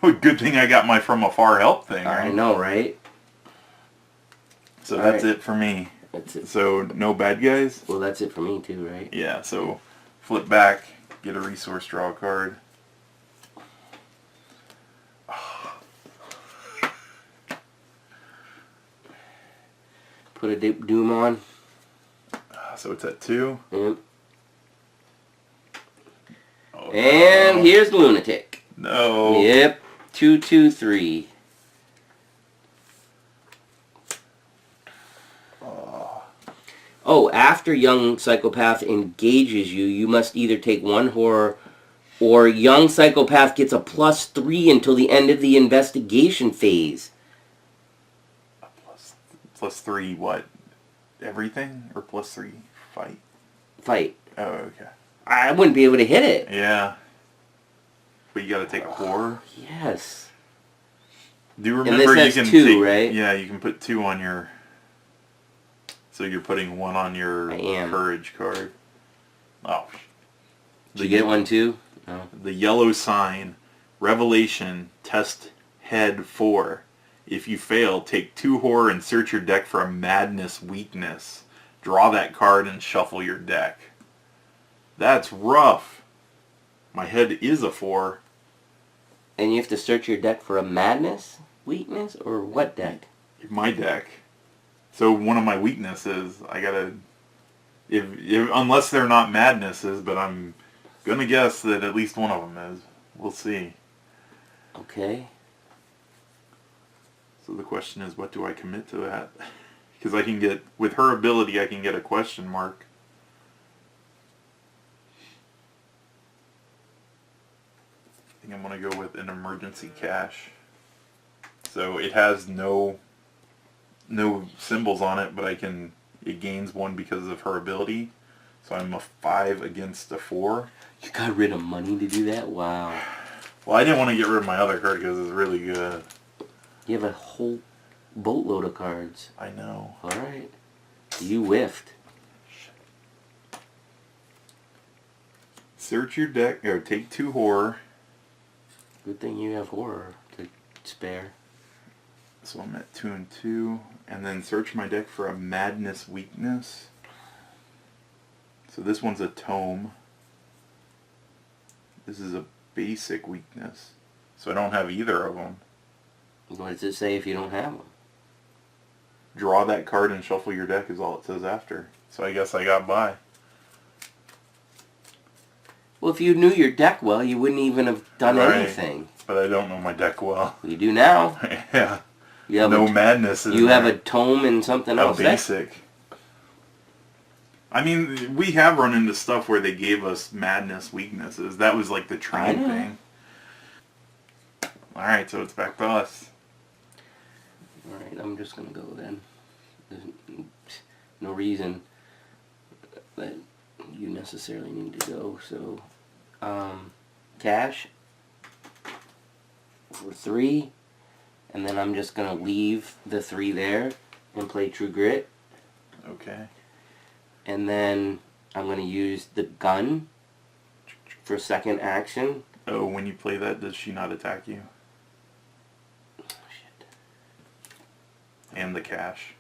Good thing I got my from afar help thing. Right? I know, right? So that's it for me. That's it. So no bad guys? Well, that's it for me too, right? Yeah, so flip back, get a resource, draw a card. Put a doom on. So it's at 2. Yep. Oh, and no. here's the lunatic. No. Yep. 2, 2, 3. Oh, after young psychopath engages you, you must either take 1 horror or young psychopath gets a +3 until the end of the investigation phase. Plus 3 what? Everything? Or plus 3 fight? Fight. Oh, okay. I wouldn't be able to hit it. Yeah. But you gotta take a horror? Yes. Do you remember and this you has can 2, take, right? Yeah, you can put 2 on your... So you're putting 1 on your courage card. Oh. Did you get 1 too? No. The yellow sign, Revelation, test head 4. If you fail, take 2 horror and search your deck for a madness weakness. Draw that card and shuffle your deck. That's rough. My head is a 4. And you have to search your deck for a madness weakness, or what deck? My deck. So one of my weaknesses, I gotta... If unless they're not madnesses, but I'm gonna guess that at least one of them is. We'll see. Okay. So the question is, what do I commit to that? Because I can get, with her ability, I can get a question mark. I think I'm going to go with an emergency cash. So it has no symbols on it, but it gains 1 because of her ability. So I'm a 5 against a 4. You got rid of money to do that? Wow. Well, I didn't want to get rid of my other card because it's really good. You have a whole boatload of cards. I know. Alright. You whiffed. Search your deck, or take 2 horror. Good thing you have horror to spare. So I'm at 2 and 2. And then search my deck for a madness weakness. So this one's a tome. This is a basic weakness. So I don't have either of them. What does it say if you don't have them? Draw that card and shuffle your deck is all it says after. So I guess I got by. Well, if you knew your deck well, you wouldn't even have done anything. But I don't know my deck well. You do now. Yeah. You have no madness in You there. have a tome and something else. Basic. I mean, we have run into stuff where they gave us madness weaknesses. That was like the train thing. Alright, so it's back to us. Alright, I'm just going to go then. There's no reason that you necessarily need to go. So, cash for 3. And then I'm just going to leave the 3 there and play True Grit. Okay. And then I'm going to use the gun for second action. Oh, when you play that, does she not attack you? And the cash.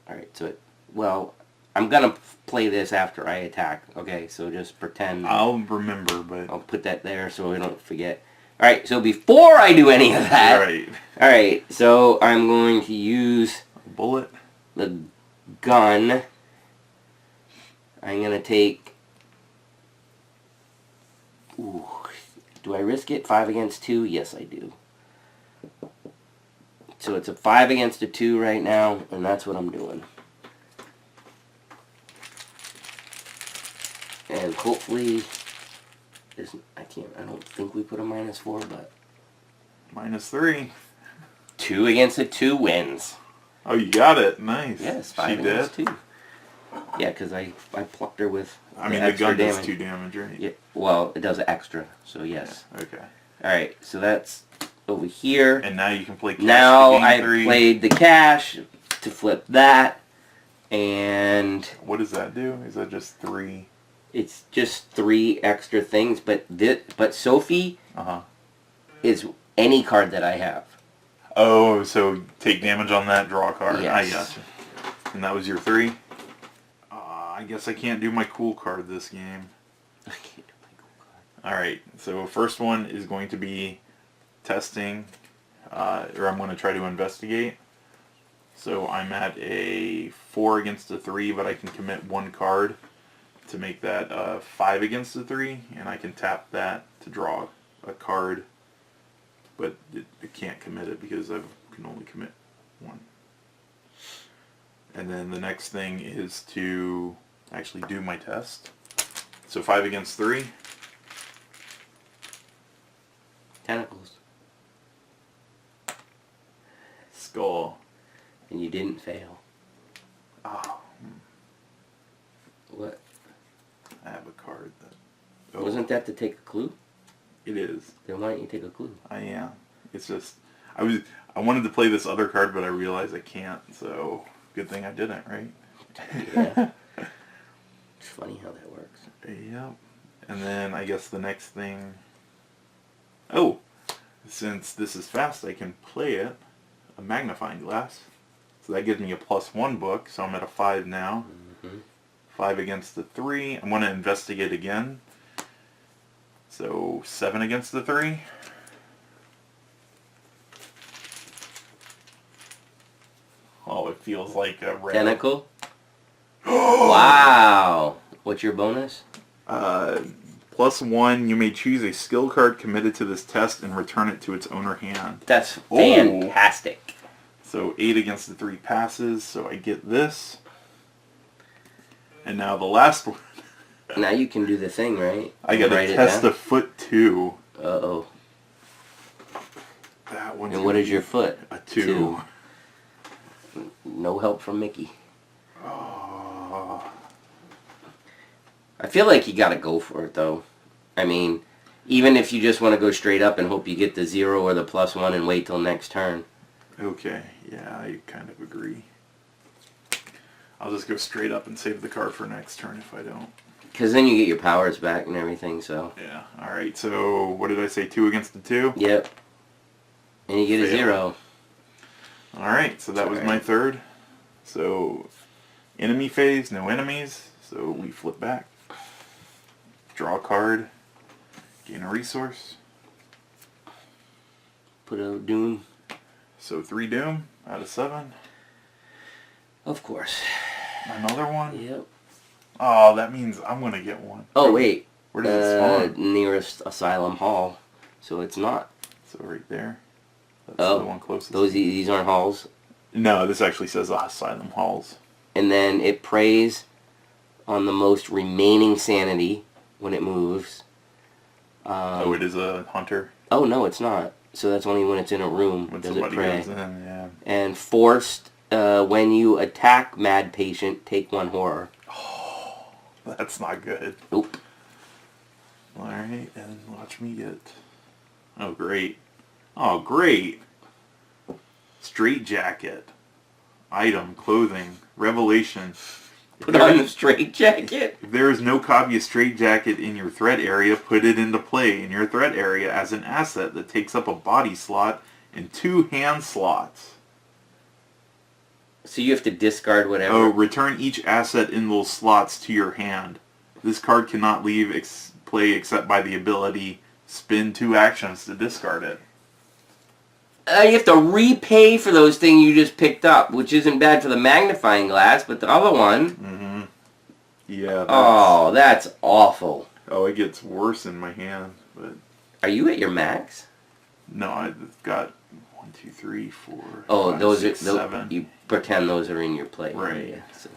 Alright, so well, I'm gonna play this after I attack. Okay, so just pretend. I'll remember, but... I'll put that there so we don't forget. Alright, so before I do any of that... Right. Alright, so I'm going to use... A bullet. The gun. I'm gonna take... Ooh, do I risk it? 5 against 2? Yes, I do. So it's a 5 against a 2 right now, and that's what I'm doing. And hopefully, I don't think we put a -4, but... -3. 2 against a 2 wins. Oh, you got it. Nice. Yes, 5 against 2. Yeah, because I plucked her with the gun does 2 damage, right? Yeah, well, it does extra, so yes. Yeah, okay. Alright, so that's over here. And now you can play cash. Now to gain I 3. played the cash to flip that, and... What does that do? Is that just 3? It's just 3 extra things, but Sophie is any card that I have. Oh, so take damage on that, draw a card. Yes. I gotcha. And that was your 3? I guess I can't do my cool card this game. I can't do my cool card. Alright, so first one is going to be testing, or I'm going to try to investigate. So I'm at a 4 against a 3, but I can commit 1 card to make that 5 against a 3, and I can tap that to draw a card, but it can't commit it because I can only commit 1. And then the next thing is to actually do my test. So 5 against 3. Tentacles. Skull. And you didn't fail. Oh. What? I have a card that... Wasn't that to take a clue? It is. Then why don't you take a clue? I am. It's just... I wanted to play this other card, but I realized I can't, so... Good thing I didn't, right? Yeah. It's funny how that works. Yep. And then I guess the next thing... Oh! Since this is fast, I can play it. A magnifying glass. So that gives me a +1 book, so I'm at a 5 now. 5 against the 3. I'm going to investigate again. So 7 against the 3. Oh, it feels like a red. Tentacle? Wow! What's your bonus? +1, you may choose a skill card committed to this test and return it to its owner hand. That's fantastic. So 8 against the 3 passes, so I get this. And now the last one. Now you can do the thing, right? I got to test a foot 2. Uh-oh. That one's And what is your foot? A 2. No help from Mickey. Oh. I feel like you gotta go for it, though. I mean, even if you just want to go straight up and hope you get the 0 or the +1 and wait till next turn. Okay, yeah, I kind of agree. I'll just go straight up and save the card for next turn if I don't. Because then you get your powers back and everything, so... Yeah, alright, so what did I say, 2 against the 2? Yep. And you get a 0. Alright, so that was my third. So, enemy phase, no enemies, so we flip back. Draw a card, gain a resource. Put a doom. So 3 doom out of 7. Of course. Another one? Yep. Oh, that means I'm going to get one. Oh, wait. Where does it spawn? Nearest Asylum Hall. So it's not. So right there. That's the one closest. These aren't halls? No, this actually says Asylum Halls. And then it preys on the most remaining sanity when it moves. Oh, it is a hunter? Oh, no, it's not. So that's only when it's in a room When does it somebody prey. goes in, yeah. And forced, when you attack Mad Patient, take 1 horror. Oh, that's not good. Nope. Alright, and watch me get... Oh, great. Oh, great! Straight jacket. Item, clothing, revelation. Put on the straight jacket. If there is no copy of straight jacket in your threat area, put it into play in your threat area as an asset that takes up a body slot and 2 hand slots. So you have to discard whatever. Oh, return each asset in those slots to your hand. This card cannot leave play except by the ability spend 2 actions to discard it. You have to repay for those things you just picked up, which isn't bad for the magnifying glass, but the other one... Mm-hmm. Yeah. That's awful. Oh, it gets worse in my hand, but... Are you at your max? No, I've got 1, 2, 3, 4, Oh, 5, those 6, are... 7. You pretend those are in your play. Right. Yeah, so.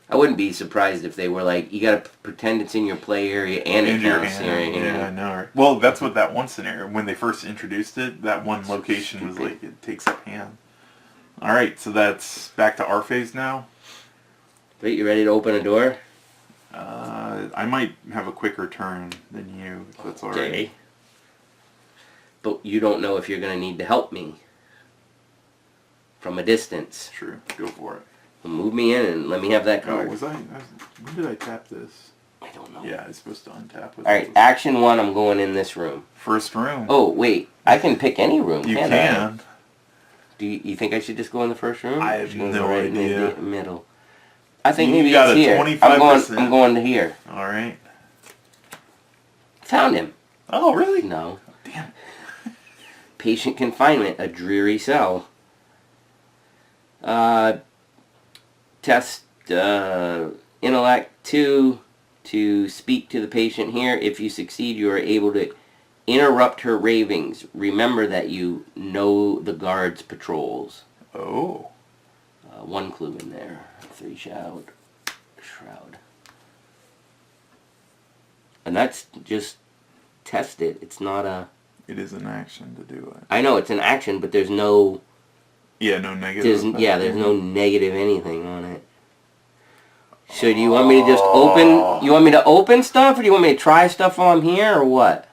I wouldn't be surprised if they were like, you gotta pretend it's in your play area and it counts. Yeah, I know. Right? Well, that's what that one scenario, when they first introduced it, that one location was like, it takes up hand. Alright, so that's back to our phase now. Wait, you ready to open a door? I might have a quicker turn than you, if that's alright. Okay. But you don't know if you're gonna need to help me. From a distance. True, go for it. Well, move me in and let me have that card. Oh, when did I tap this? I don't know. Yeah, it's supposed to untap with Alright, action 1, I'm going in this room. First room. Oh, wait. I can pick any room, You can't can. I? Do you think I should just go in the first room? I have no idea. In the middle. I think You maybe got it's a here. 25%. I'm going to here. Alright. Found him. Oh, really? No. Damn. Patient confinement, a dreary cell. Test intellect 2 to speak to the patient here. If you succeed, you are able to interrupt her ravings. Remember that you know the guard's patrols. Oh. 1 clue in there. 3 shroud. And that's just test it. It's not a... It is an action to do it. I know it's an action, but there's no... Yeah, no negative. There's no negative anything on it. So do you want me to just open... You want me to open stuff, or do you want me to try stuff while I'm here, or what?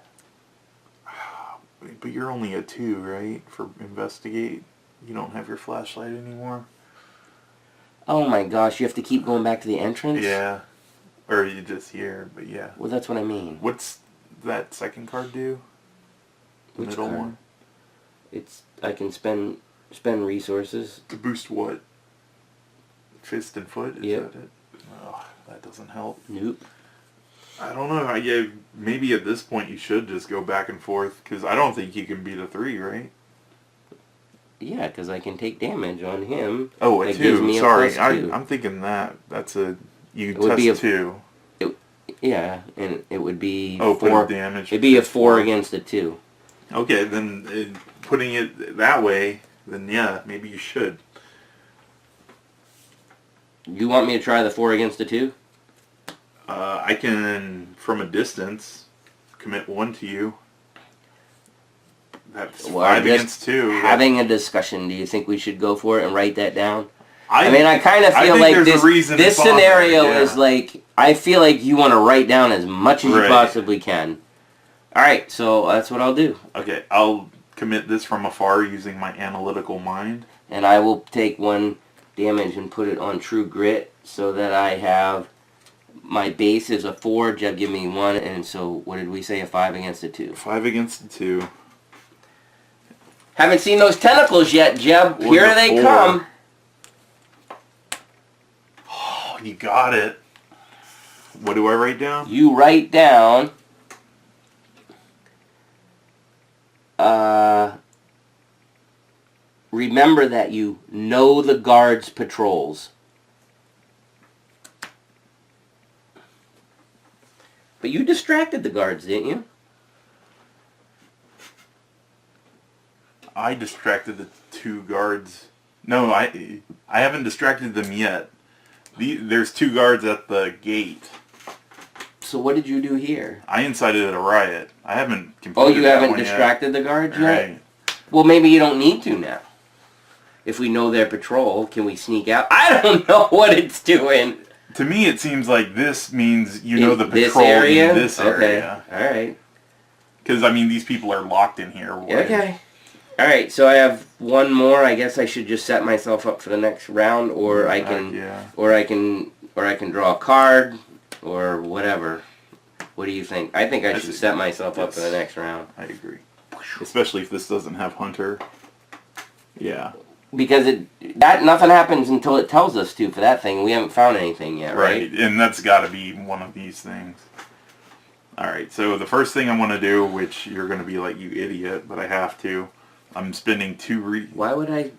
But you're only a 2, right? For investigate. You don't have your flashlight anymore. Oh my gosh, you have to keep going back to the entrance? Yeah. Or you just here, but yeah. Well, that's what I mean. What's that second card do? The Which middle card? one? It's... I can spend resources. To boost what? Fist and foot? Is Yep. that it? Oh, that doesn't help. Nope. I don't know. Maybe at this point you should just go back and forth, because I don't think you can beat a 3, right? Yeah, because I can take damage on him. Oh, a That gives 2. me a Sorry, +2. I'm thinking that. That's a... You It would test be a- 2. Yeah, and it would be Oh, 4. put damage. It'd be a 4 against a 2. Okay, then putting it that way, then yeah, maybe you should. You want me to try the 4 against a 2? I can, from a distance, commit 1 to you. That's Well, 5 just against 2. Having a discussion, do you think we should go for it and write that down? I mean, I kind of feel think like there's a this reason this it's on there, scenario yeah. is like, I feel like you want to write down as much as you Right. possibly can. Alright, so that's what I'll do. Okay, I'll commit this from afar using my analytical mind. And I will take 1 damage and put it on True Grit so that I have... My base is a 4, Jeb give me 1, and so, what did we say, a 5 against a 2? 5 against 2. Haven't seen those tentacles yet, Jeb. Or Here the they 4. come. Oh, you got it. What do I write down? You write down... remember that you know the guard's patrols. But you distracted the guards, didn't you? I distracted the 2 guards. No, I haven't distracted them yet. There's 2 guards at the gate. So what did you do here? I incited a riot. I haven't completed Oh, you that haven't one yet. distracted the guards yet? Right. Well, maybe you don't need to now. If we know their patrol, can we sneak out? I don't know what it's doing. To me, it seems like this means you know the This patrol area? in this area. Okay, alright. Because, I mean, these people are locked in here. Okay. Alright, so I have 1 more. I guess I should just set myself up for the next round, or I can... Yeah. Or I can draw a card, or whatever. What do you think? I think I should set myself up for the next round. I agree. Especially if this doesn't have Hunter. Yeah. Because nothing happens until it tells us to for that thing. We haven't found anything yet, right? Right, and that's got to be one of these things. Alright, so the first thing I want to do, which you're going to be like, you idiot, but I have to, I'm spending 2 Why would I...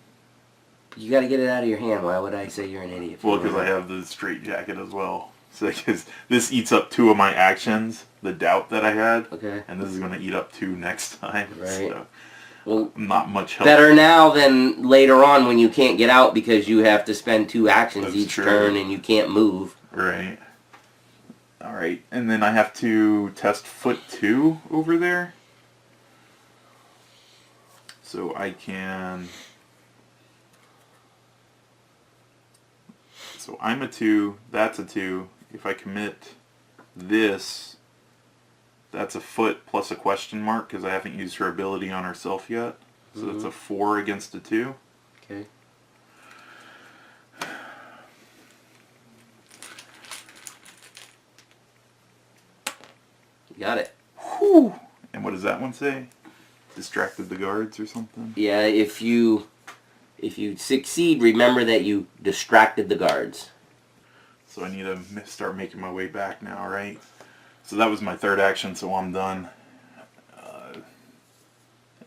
You got to get it out of your hand. Why would I say you're an idiot? Well, because I have the straight jacket as well. So, because this eats up 2 of my actions, the doubt that I had. Okay. And this is going to eat up 2 next time. Right. So, well, not much help. Better now than later on when you can't get out because you have to spend 2 actions That's each true. turn and you can't move. Right. Alright, and then I have to test foot 2 over there. So I can... So I'm a 2, that's a 2. If I commit this, that's a foot plus a question mark because I haven't used her ability on herself yet. So that's a 4 against a 2. Okay. Got it. Whew. And what does that one say? Distracted the guards or something? Yeah, if you succeed, remember that you distracted the guards. So I need to start making my way back now, right? So that was my 3rd action, so I'm done.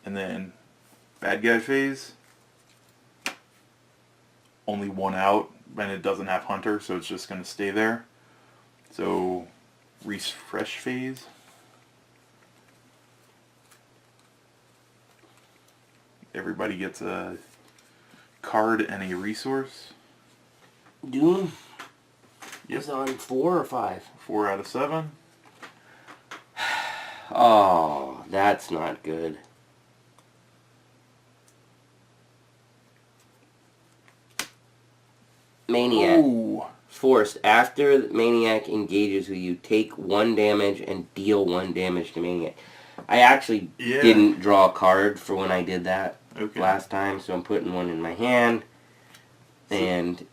And then bad guy phase. Only 1 out, and it doesn't have hunter, so it's just going to stay there. So refresh phase. Everybody gets a card and a resource. Doom? Yep. Was on 4 or 5? 4 out of 7. Oh, that's not good. Maniac. Ooh. Forced. After Maniac engages with you, take 1 damage and deal 1 damage to Maniac. I actually didn't draw a card for when I did that last time, so I'm putting 1 in my hand. And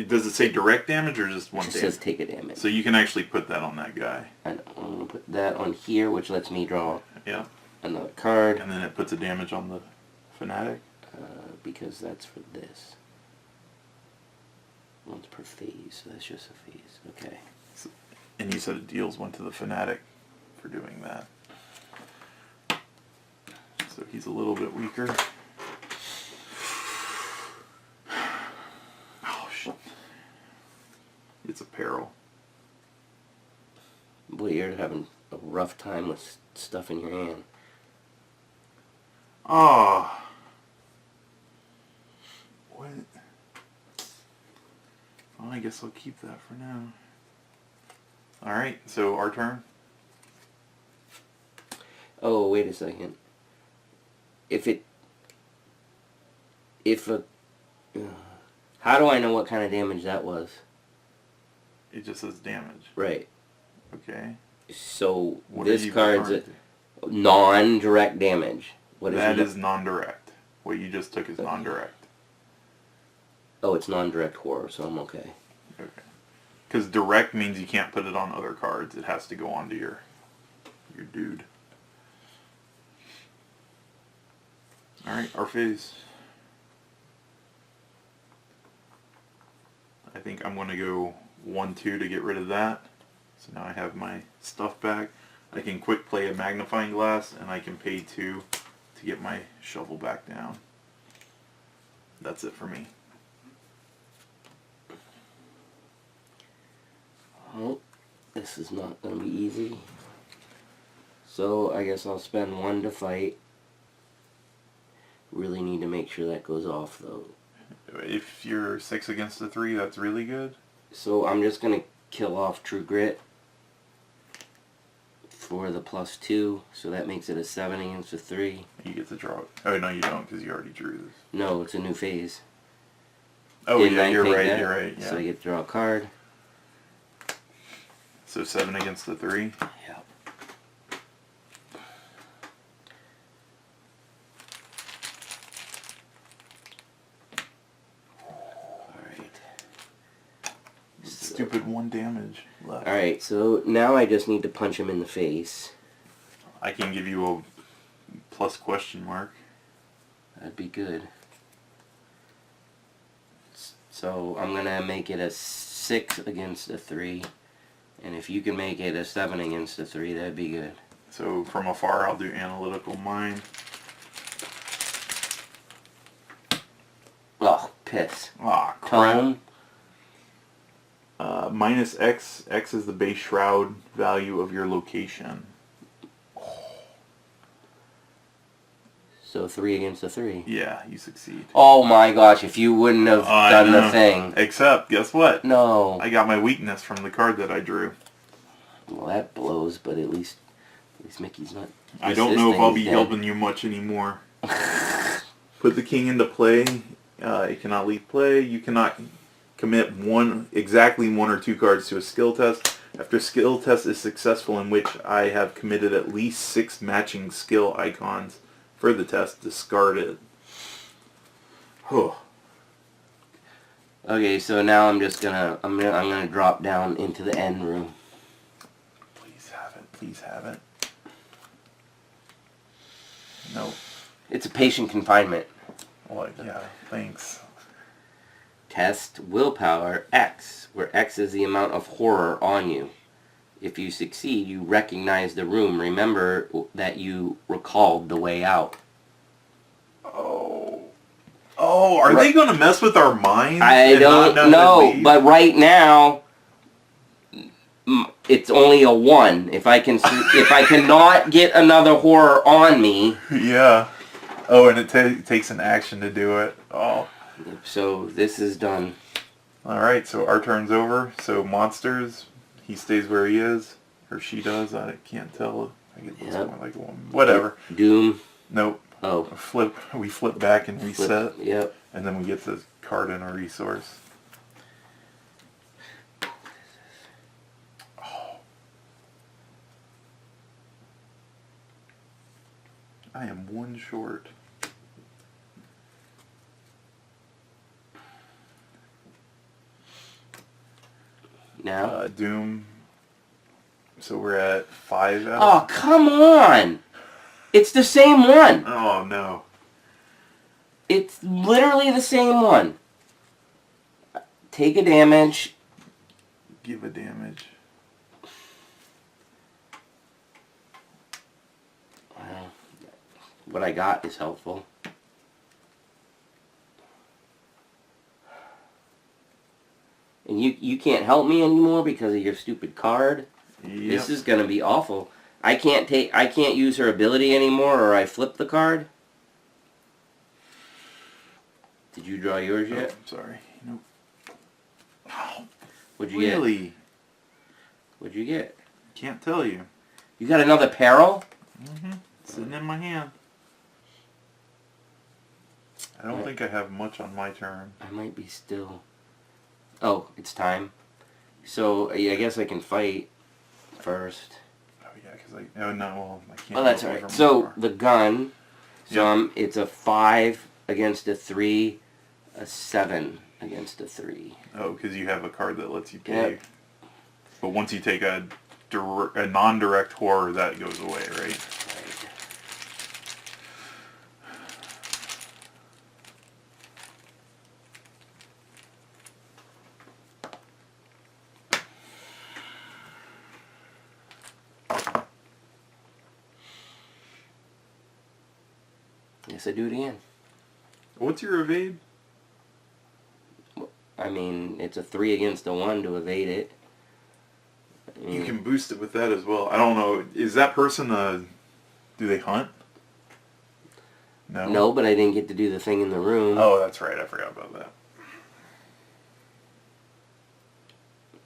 does it say direct damage or just 1 it damage? says take a damage. So you can actually put that on that guy. I'm going to put that on here, which lets me draw Yeah. another card. And then it puts a damage on the fanatic. Because that's for this. Once per phase, so that's just a phase. Okay. So, and you said it deals 1 to the fanatic for doing that. So he's a little bit weaker. Oh shit. It's a peril. Boy, you're having a rough time with stuff in your hand. Oh. What? Well, I guess I'll keep that for now. Alright, so our turn. Oh, wait a second. How do I know what kind of damage that was? It just says damage. Right. Okay. So What this card's a non-direct damage. What is that? it? Is non-direct. What you just took is non-direct. Oh, it's non-direct horror, so I'm okay. Okay. Because direct means you can't put it on other cards. It has to go onto your dude. Alright, our phase. I think I'm going to go 1-2 to get rid of that. So now I have my stuff back. I can quick play a magnifying glass, and I can pay 2 to get my shovel back down. That's it for me. Well, this is not going to be easy. So I guess I'll spend 1 to fight. Really need to make sure that goes off, though. If you're 6 against a 3, that's really good. So I'm just going to kill off True Grit for the +2, so that makes it a 7 against a 3. You get to draw it. Oh, no, you don't, because you already drew this. No, it's a new phase. Oh, Didn't yeah, I you're think right, that? you're right. Yeah. So I get to draw a card. So 7 against the 3. Yeah. Stupid 1 damage left. Alright, so now I just need to punch him in the face. I can give you a + ? That'd be good. That'd be good. So I'm going to make it a 6 against a 3. And if you can make it a 7 against a 3, that'd be good. So from afar, I'll do analytical mind. Oh, piss. Ah, crap. Tone. Minus X. X is the base shroud value of your location. So 3 against a 3. Yeah, you succeed. Oh my gosh, if you wouldn't have done the thing. Except, guess what? No. I got my weakness from the card that I drew. Well, that blows, but at least Mickey's not. I don't know if I'll be helping you much anymore. Put the king into play. It cannot leave play. You cannot commit exactly one or two cards to a skill test. After a skill test is successful in which I have committed at least 6 matching skill icons for the test, discard it. Oh. Okay, so now I'm gonna drop down into the end room. Please have it. Please have it. No. It's a patient confinement. Well, yeah, thanks. Test willpower X, where X is the amount of horror on you. If you succeed, you recognize the room. Remember that you recalled the way out. Oh, are they going to mess with our minds? I don't know, but right now it's only a 1. If I cannot get another horror on me. Yeah. Oh, and it takes an action to do it. Oh. So this is done. Alright, so our turn's over. So monsters, he stays where he is. Or she does, I can't tell. I get this more like a woman. Whatever. Doom. Nope. Oh. We flip back and reset. Yep. And then we get the card in our resource. Oh. I am 1 short. Now? Doom. So we're at 5 out. Oh, come on! It's the same one! Oh, no. It's literally the same one. Take a damage. Give a damage. Well, what I got is helpful. And you can't help me anymore because of your stupid card? Yep. This is gonna be awful. I can't use her ability anymore, or I flip the card. Did you draw yours yet? Oh, sorry. Nope. Oh, What'd you get? really? What'd you get? Can't tell you. You got another peril? Mm-hmm. Sitting in my hand. I don't think I have much on my turn. I might be still. Oh, it's time. So I guess I can fight first. Oh yeah, because I can't. Oh, that's alright. So the gun. So it's a 5 against a 3, a 7 against a 3. Oh, because you have a card that lets you pay. Yep. But once you take a non-direct horror, that goes away, right? Guess I do it again. What's your evade? I mean, it's a 3 against a 1 to evade it. You can boost it with that as well. I don't know. Is that person do they hunt? No. No, but I didn't get to do the thing in the room. Oh, that's right. I forgot about that.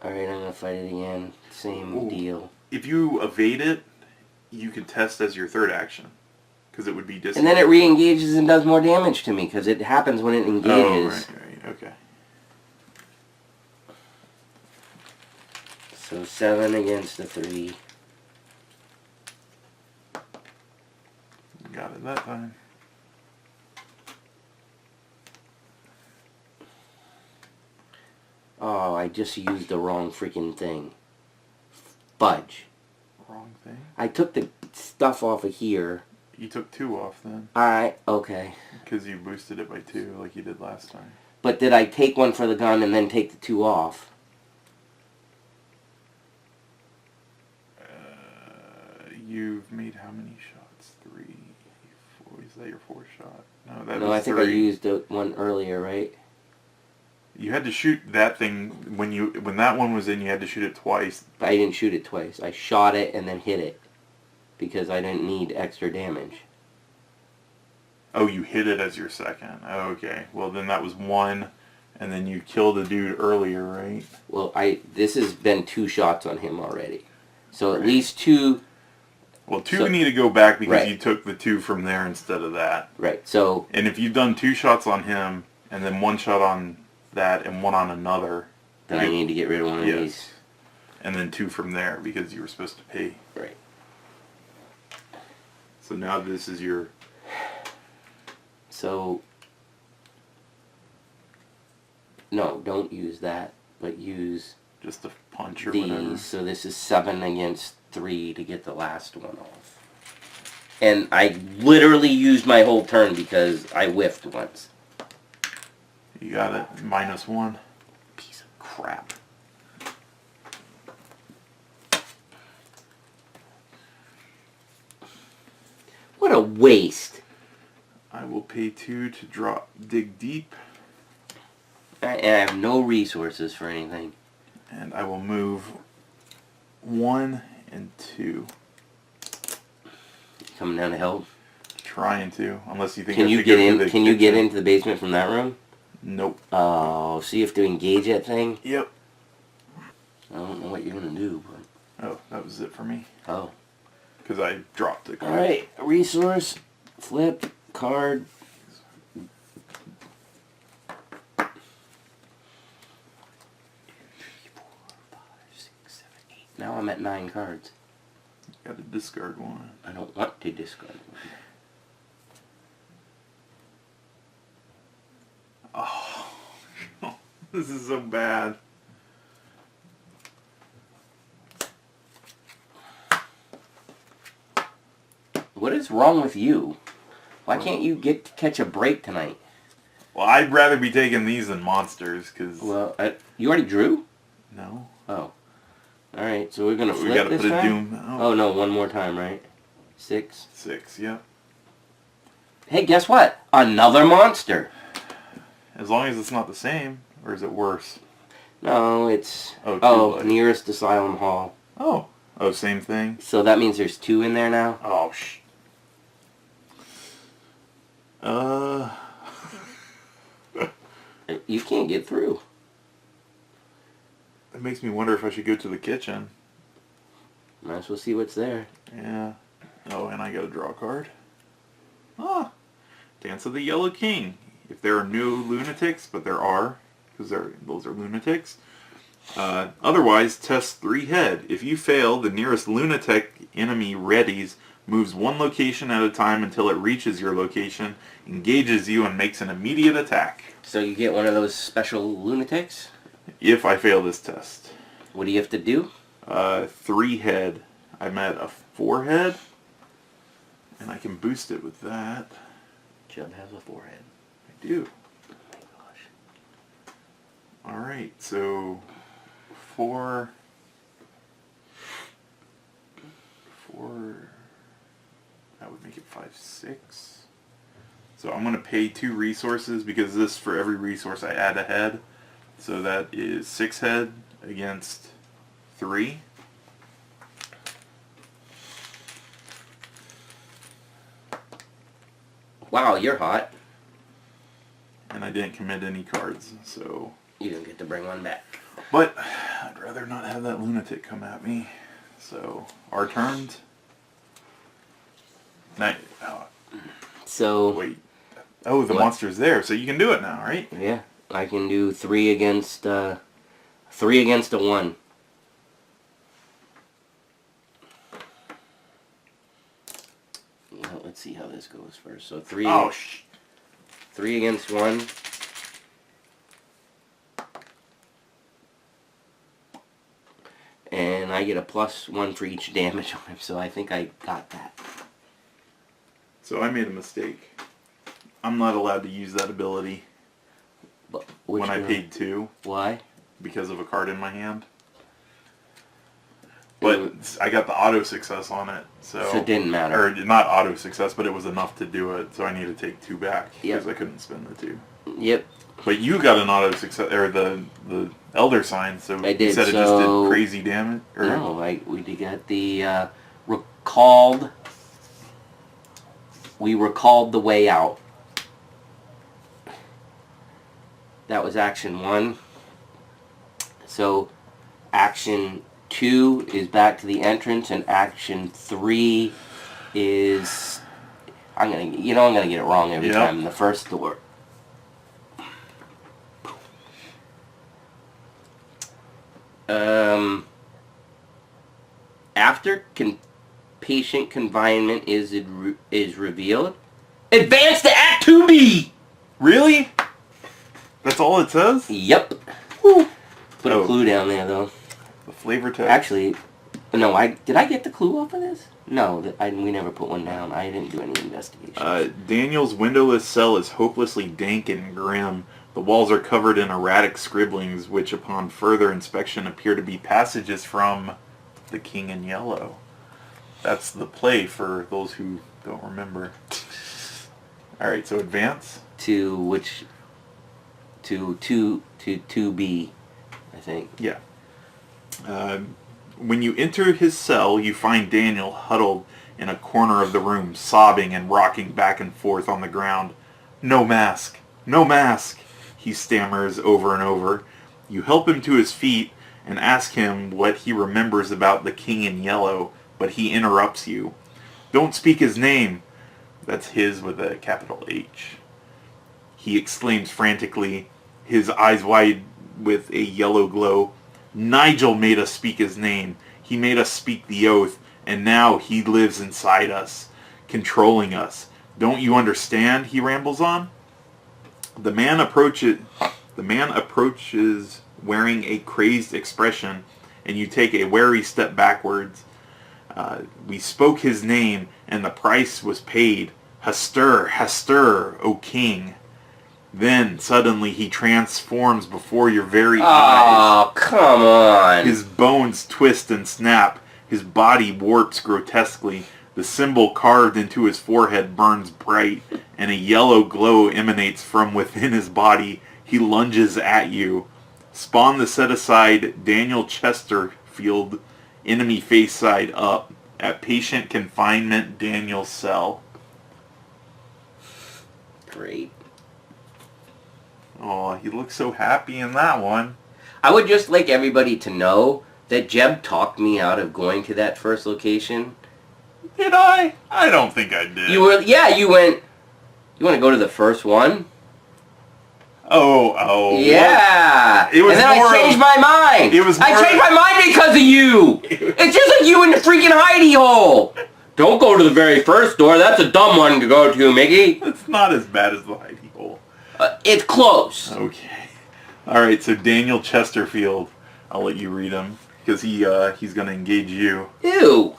Alright, I'm gonna fight it again. Same deal. If you evade it, you can test as your third action. Because it would be disengaged. And then it re-engages and does more damage to me, because it happens when it engages. Oh, right, okay. So 7 against a 3. Got it that time. Oh, I just used the wrong freaking thing. Fudge. Wrong thing? I took the stuff off of here. You took 2 off then. Alright, okay. Because you boosted it by 2 like you did last time. But did I take one for the gun and then take the 2 off? You've made how many shots? 3, 4. Is that your 4th shot? No, that No, was I think 3. I used one earlier, right? You had to shoot that thing when that one was in. You had to shoot it twice. I didn't shoot it twice. I shot it and then hit it because I didn't need extra damage. Oh, you hit it as your second. Oh, okay. Well, then that was 1, and then you killed a dude earlier, right? Well, this has been 2 shots on him already. So at Right. least 2. Well, 2 need to go back because Right. you took the 2 from there instead of that. Right. So And if you've done 2 shots on him, and then 1 shot on that and 1 on another, then I need to get rid of one of yes. these. And then 2 from there because you were supposed to pay. Right. So now this is your... So no, don't use that, but use Just a punch or these. whatever. So this is 7 against 3 to get the last one off. And I literally used my whole turn because I whiffed once. You got it. -1. Piece of crap. What a waste. I will pay 2 to dig deep, I have no resources for anything. and I will move 1 and 2. Coming down to help. Trying to, unless you think. Can I you should get go to in? the Can you get kitchen. into the basement from that room? Nope. Oh, so you have to engage that thing? Yep. I don't know what you're gonna do, but Oh, that was it for me. oh. Because I dropped it. All right, resource, flip, card. Now I'm at 9 cards. Got to discard 1. I don't want to discard one. Oh, this is so bad. What is wrong with you? Why can't you catch a break tonight? Well, I'd rather be taking these than monsters, because... Well, you already drew? No. Oh. Alright, so we're gonna We flip gotta this put a time? doom... Oh no, one more time, right? 6. 6, yep. Hey, guess what? Another monster! As long as it's not the same, or is it worse? No, it's... Oh, Oh, late. nearest Asylum Hall. Oh. Oh, same thing? So that means there's 2 in there now? Oh, You can't get through. It makes me wonder if I should go to the kitchen. Might as well see what's there. Yeah. Oh, and I gotta draw a card. Ah! Dance of the Yellow King. If there are no lunatics, but there are, because those are lunatics. Otherwise, test 3 head. If you fail, the nearest lunatic enemy readies, moves 1 location at a time until it reaches your location, engages you, and makes an immediate attack. So you get one of those special lunatics? If I fail this test. What do you have to do? 3 head. I'm at a 4 head, and I can boost it with that. Chubb has a 4-head. I do. Oh my gosh. Alright, so 4, that would make it 5, 6. So I'm going to pay 2 resources because this, for every resource I add a head. So that is 6 head against 3. Wow, you're hot. And I didn't commit any cards, so... You didn't get to bring one back. But I'd rather not have that lunatic come at me. So, our turns. So... Wait. Oh, the What? monster's there, so you can do it now, right? Yeah, I can do 3 against a 1. Well, let's see how this goes first. So 3 3 against 1. And I get a +1 for each damage on him, so I think I got that. So I made a mistake. I'm not allowed to use that ability. when I one? paid 2 Why? because of a card in my hand. But I got the auto success on it, so it didn't matter. Or not auto success, but it was enough to do it. So I need to take 2 back because I couldn't spend the 2. Yep. But you got an auto success, or the elder sign. So I did. You said it just did crazy damage. Or? No, we did get the recalled. We recalled the way out. That was action 1. So action 2 is back to the entrance, and action 3 is I'm gonna get it wrong every time. The first door. After patient confinement is revealed, advance to Act 2B. Really? That's all it says? Yep. Woo. Put a clue down there though. The flavor text. Actually, no. Did I get the clue off of this? No, we never put one down. I didn't do any investigation. Daniel's windowless cell is hopelessly dank and grim. The walls are covered in erratic scribblings, which upon further inspection appear to be passages from The King in Yellow. That's the play for those who don't remember. Alright, so advance. To which? To 2B, I think. Yeah. When you enter his cell, you find Daniel huddled in a corner of the room, sobbing and rocking back and forth on the ground. No mask! No mask! He stammers over and over. You help him to his feet and ask him what he remembers about the King in Yellow, but he interrupts you. Don't speak his name. That's his with a capital H. He exclaims frantically, his eyes wide with a yellow glow. Nigel made us speak his name. He made us speak the oath, and now he lives inside us, controlling us. Don't you understand? He rambles on. The man approaches wearing a crazed expression, and you take a wary step backwards. We spoke his name, and the price was paid. Hastur, Hastur, O king. Then, suddenly, he transforms before your very eyes. Oh, come on. His bones twist and snap. His body warps grotesquely. The symbol carved into his forehead burns bright, and a yellow glow emanates from within his body. He lunges at you. Spawn the set-aside Daniel Chesterfield, enemy face side up, at patient confinement Daniel's cell. Great. Oh, he looks so happy in that one. I would just like everybody to know that Jeb talked me out of going to that first location. Did I? I don't think I did. You went, you want to go to the first one? Oh. Yeah. It was and then I changed my mind. I changed my mind because of you. It's just like you in the freaking hidey hole. Don't go to the very first door. That's a dumb one to go to, Mickey. It's not as bad as the hidey hole. It's close. Okay. Alright, so Daniel Chesterfield. I'll let you read him. Because he's going to engage you. Ew.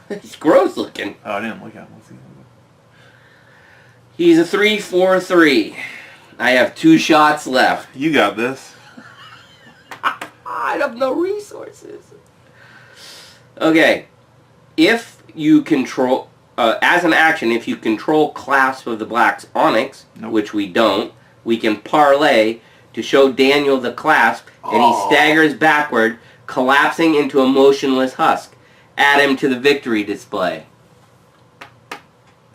He's gross looking. Oh, I didn't look at him. Let's see. He's a 3-4-3. I have 2 shots left. You got this. I have no resources. Okay. If you control... as an action, if you control Clasp of the Black's Onyx, which we don't, we can parlay to show Daniel the clasp, and he staggers backward, collapsing into a motionless husk. Add him to the victory display.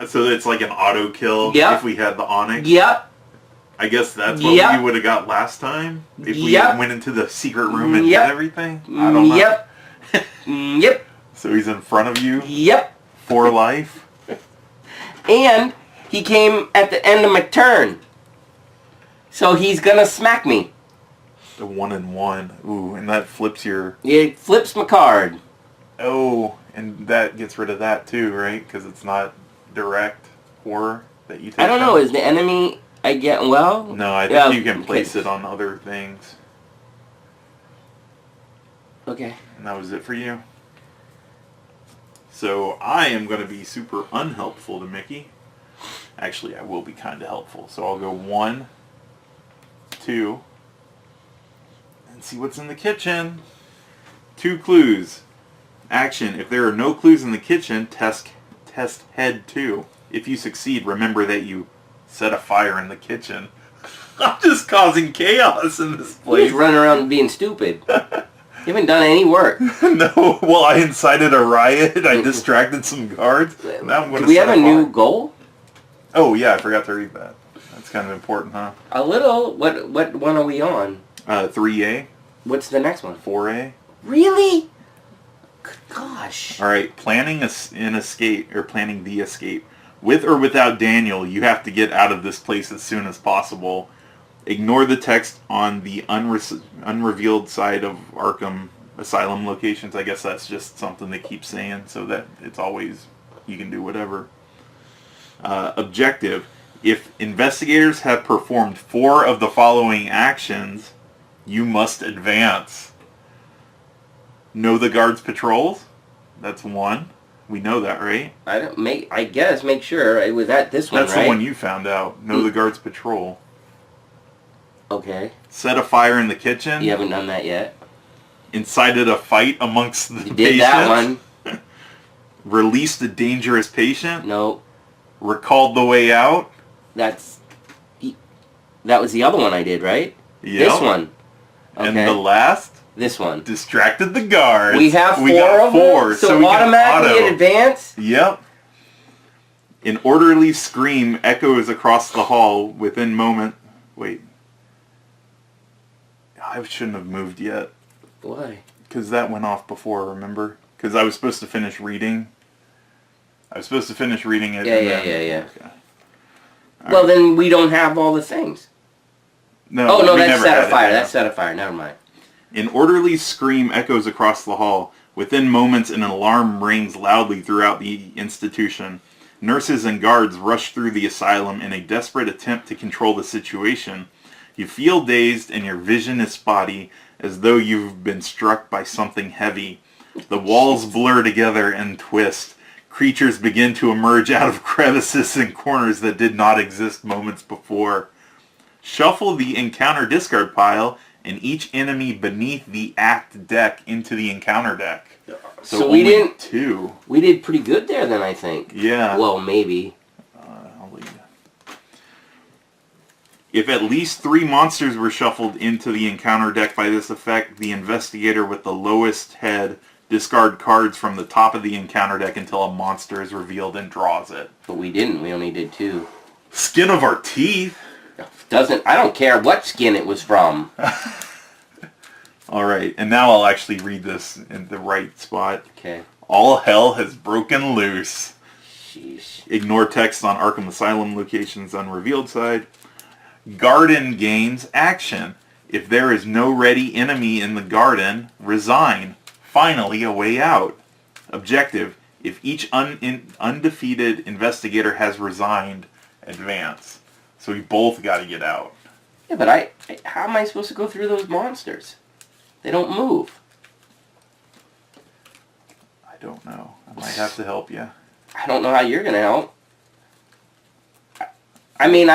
So it's like an auto kill if we had the Onyx? Yep. I guess that's what we would have got last time? If we went into the secret room and did everything? I don't know. Yep. Yep. So he's in front of you? Yep. For life? And he came at the end of my turn. So he's gonna smack me. The 1-1. Ooh, and that flips your... It flips my card. Oh, and that gets rid of that too, right? Because it's not direct horror that you take. I don't know. Is the enemy I get... Well... No, I think you can place it on other things. Okay. And that was it for you. So I am going to be super unhelpful to Mickey. Actually, I will be kind of helpful. So I'll go 1, F2 and see what's in the kitchen. 2 clues. Action. If there are no clues in the kitchen, test head 2. If you succeed, remember that you set a fire in the kitchen. I'm just causing chaos in this You're place. just running around being stupid. You haven't done any work. No, well, I incited a riot. I distracted some guards. Now I'm going Do to we set have a fire. new goal? Oh, yeah, I forgot to read that. That's kind of important, huh? A little. What one are we on? 3A, What's the next one? 4A. Really? Good gosh. All right, planning planning the escape. With or without Daniel, you have to get out of this place as soon as possible. Ignore the text on the unrevealed side of Arkham Asylum locations. I guess that's just something they keep saying so that it's always, you can do whatever. Objective. If investigators have performed 4 of the following actions, you must advance. Know the guards' patrols? That's 1. We know that, right? I guess make sure it was at this one, That's right? the one you found out. Know the guards' patrol. Okay. Set a fire in the kitchen. You haven't done that yet. Incited a fight amongst the You patients. did that one. Released a dangerous patient. No. Recalled the way out. That was the other one I did, right? Yep. This one. Okay. And the last, This one. distracted the guards. We have 4 got of 4, them, so we can automatically auto. in advance. Yep. An orderly scream echoes across the hall within moment. Wait. I shouldn't have moved yet. Why? Because that went off before, remember? Because I was supposed to finish reading. I was supposed to finish reading it. Yeah. Okay. Well, then we don't have all the things. No, Oh, no, we that's never set had of fire. it. That's set of fire. Never mind. An orderly scream echoes across the hall. Within moments, an alarm rings loudly throughout the institution. Nurses and guards rush through the asylum in a desperate attempt to control the situation. You feel dazed and your vision is spotty, as though you've been struck by something heavy. The walls blur together and twist. Creatures begin to emerge out of crevices and corners that did not exist moments before. Shuffle the encounter discard pile and each enemy beneath the act deck into the encounter deck. So only we didn't. 2. We did pretty good there, then I think. Yeah. Well, maybe. I'll leave you. If at least 3 monsters were shuffled into the encounter deck by this effect, the investigator with the lowest head discard cards from the top of the encounter deck until a monster is revealed and draws it. But we didn't. We only did 2. Skin of our teeth. I don't care what skin it was from. All right, and now I'll actually read this in the right spot. Okay. All hell has broken loose. Sheesh. Ignore text on Arkham Asylum locations unrevealed side. Garden gains action. If there is no ready enemy in the garden, resign. Finally, a way out. Objective. If each undefeated investigator has resigned, advance. So we both got to get out. Yeah, but how am I supposed to go through those monsters? They don't move. I don't know. I might have to help you. I don't know how you're going to help. I mean,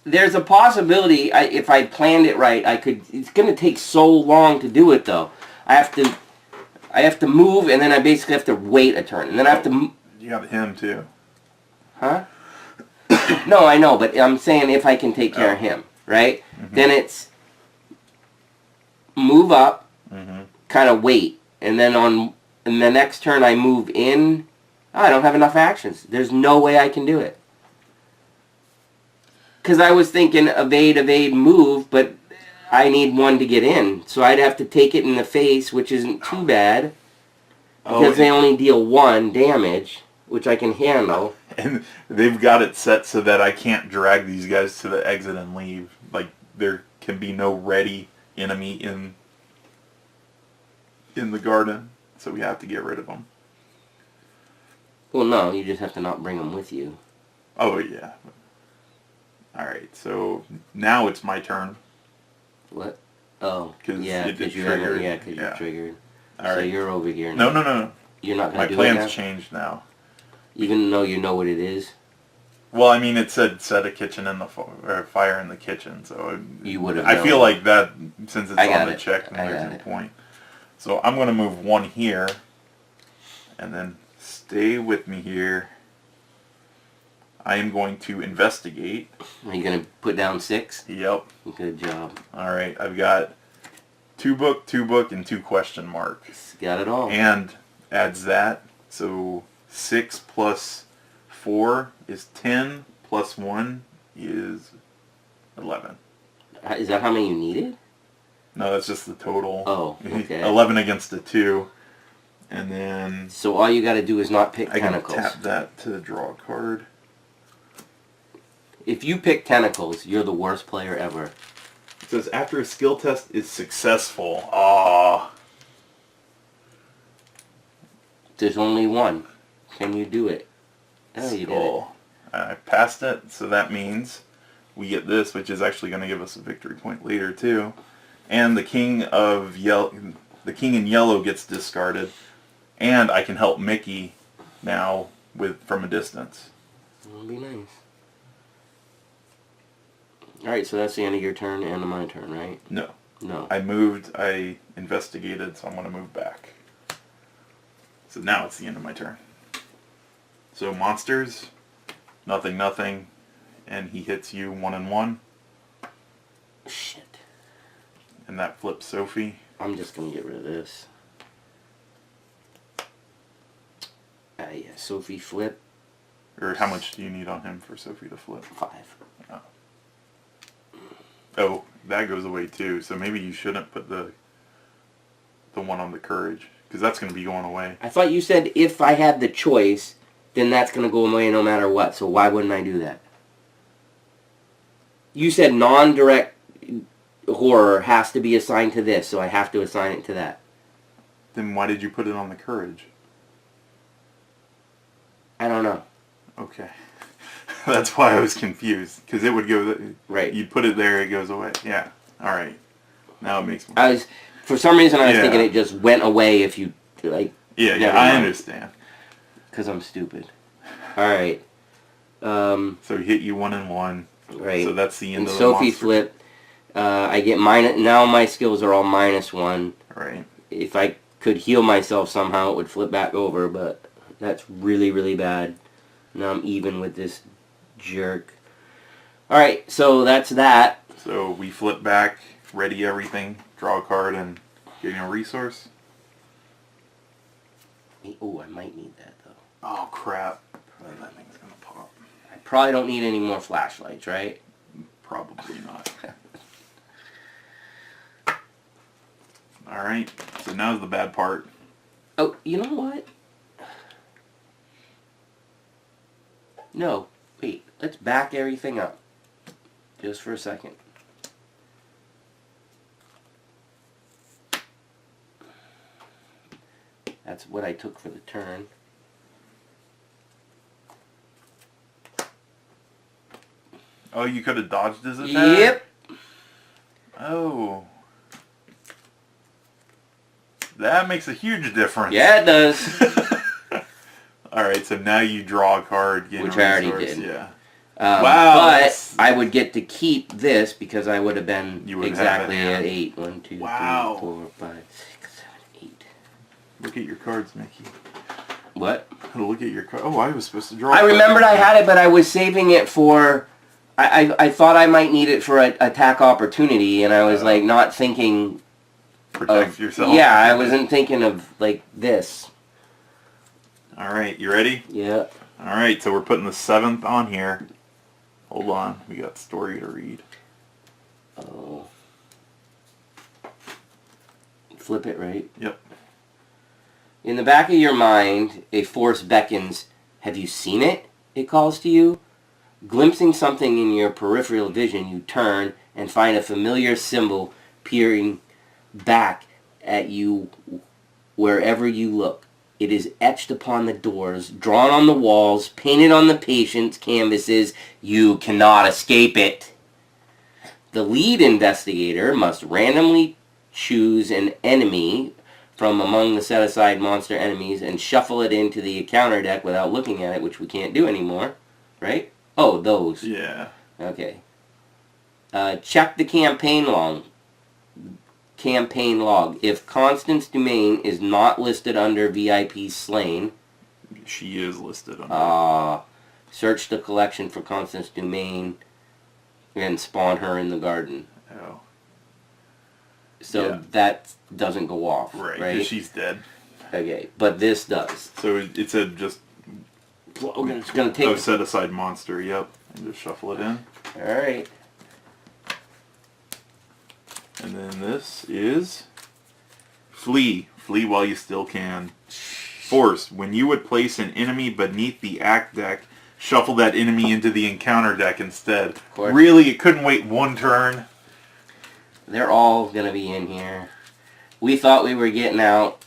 there's a possibility, if I planned it right, I could. It's going to take so long to do it, though. I have to move, and then I basically have to wait a turn, and then I have to. You got him too. Huh? No, I know, but I'm saying if I can take care of him, right? Mm-hmm. Then it's move up, kind of wait, and then on in the next turn I move in. Oh, I don't have enough actions. There's no way I can do it. Because I was thinking evade, move, but I need 1 to get in. So I'd have to take it in the face, which isn't too bad. Because they only deal 1 damage, which I can handle. And they've got it set so that I can't drag these guys to the exit and leave. Like, there can be no ready enemy in the garden. So we have to get rid of them. Well, no, you just have to not bring them with you. Oh, yeah. Alright, so now it's my turn. What? Oh, yeah, because you haven't. Yeah, because you triggered. All right. So you're over here now. No. You're not going My to do it now? plan's changed now. Even though you know what it is? Well, I mean, it said set a kitchen in the or fire in the kitchen, so You would have I known. feel like that, since it's I got on the it. check, I there's got a it. point. So I'm going to move 1 here, and then stay with me here. I am going to investigate. Are you going to put down 6? Yep. Good job. All right, I've got 2 book, 2 book, and 2 question marks. Got it all. And adds that, so 6 plus 4 is 10, plus 1 is 11. Is that how many you needed? No, that's just the total. Oh, okay. 11 against a 2. And then So all you got to do is not pick I can tentacles. tap that to draw a card. If you pick tentacles, you're the worst player ever. It says after a skill test is successful. Ah. There's only one. Can you do it? Oh, you did it. Skull. I passed it, so that means we get this, which is actually going to give us a victory point later too. And the king in yellow gets discarded, and I can help Mickey now from a distance. That'll be nice. Alright, so that's the end of your turn and my turn, right? No. No. I investigated, so I'm going to move back. So now it's the end of my turn. So monsters, nothing, nothing, and he hits you 1 and 1. Shit. And that flips Sophie. I'm just going to get rid of this. Yeah, Sophie flip. Or how much do you need on him for Sophie to flip? 5. Oh, that goes away too. So maybe you shouldn't put the one on the courage, because that's going to be going away. I thought you said if I had the choice, then that's going to go away no matter what. So why wouldn't I do that? You said non-direct horror has to be assigned to this, so I have to assign it to that. Then why did you put it on the courage? I don't know. Okay. That's why I was confused, because it would go... Right. You put it there, it goes away. Yeah. All right. Now it makes more sense. For some reason, I was Yeah. thinking it just went away if you, like... Yeah, never I mind. understand. Because I'm stupid. Alright. So he hit you 1 and 1. Right. So that's the end And of the Sophie monster. flip. I get minus... Now my skills are all -1. Right. If I could heal myself somehow, it would flip back over, but that's really, really bad. Now I'm even with this jerk. Alright, so that's that. So we flip back, ready everything, draw a card, and getting a resource. Oh, I might need that, though. Oh, crap. That thing's going to pop. I probably don't need any more flashlights, right? Probably not. Alright, so now's the bad part. Oh, you know what? No, wait. Let's back everything up. Just for a second. That's what I took for the turn. Oh, you could have dodged his attack? Yep. Oh. That makes a huge difference. Yeah, it does. Alright, so now you draw a card, gain Which a I already resource. did. Yeah. Wow. But that's- I would get to keep this because I would have been You would have exactly had at it. 8. 1, 2, Wow. 3, 4, 5, 6, 7, 8. Look at your cards, Mickey. What? Look at your card. Oh, I was supposed to draw. I a card. remembered I had it, but I was saving it for... I thought I might need it for an attack opportunity, and I was like not thinking Protect of... yourself. Yeah, I wasn't thinking of like this. Alright, you ready? Yeah. Alright, so we're putting the 7th on here. Hold on, we got story to read. Oh. Flip it, right? Yep. In the back of your mind, a force beckons. Have you seen it? It calls to you. Glimpsing something in your peripheral vision, you turn and find a familiar symbol peering back at you wherever you look. It is etched upon the doors, drawn on the walls, painted on the patient's canvases. You cannot escape it. The lead investigator must randomly choose an enemy from among the set-aside monster enemies and shuffle it into the encounter deck without looking at it, which we can't do anymore, right? Oh, those. Yeah. Okay. Check the campaign log. If Constance Dumaine is not listed under VIP slain, she is listed under. Search the collection for Constance Dumaine and spawn her in the garden. Oh. So that doesn't go off, right? Right? Because she's dead. Okay, but this does. So it said just. It's gonna take. Oh, set aside monster. Yep, and just shuffle it in. All right. And then this is flee. Flee while you still can. Force. When you would place an enemy beneath the act deck, shuffle that enemy into the encounter deck instead. Really, it couldn't wait one turn. They're all gonna be in here. We thought we were getting out.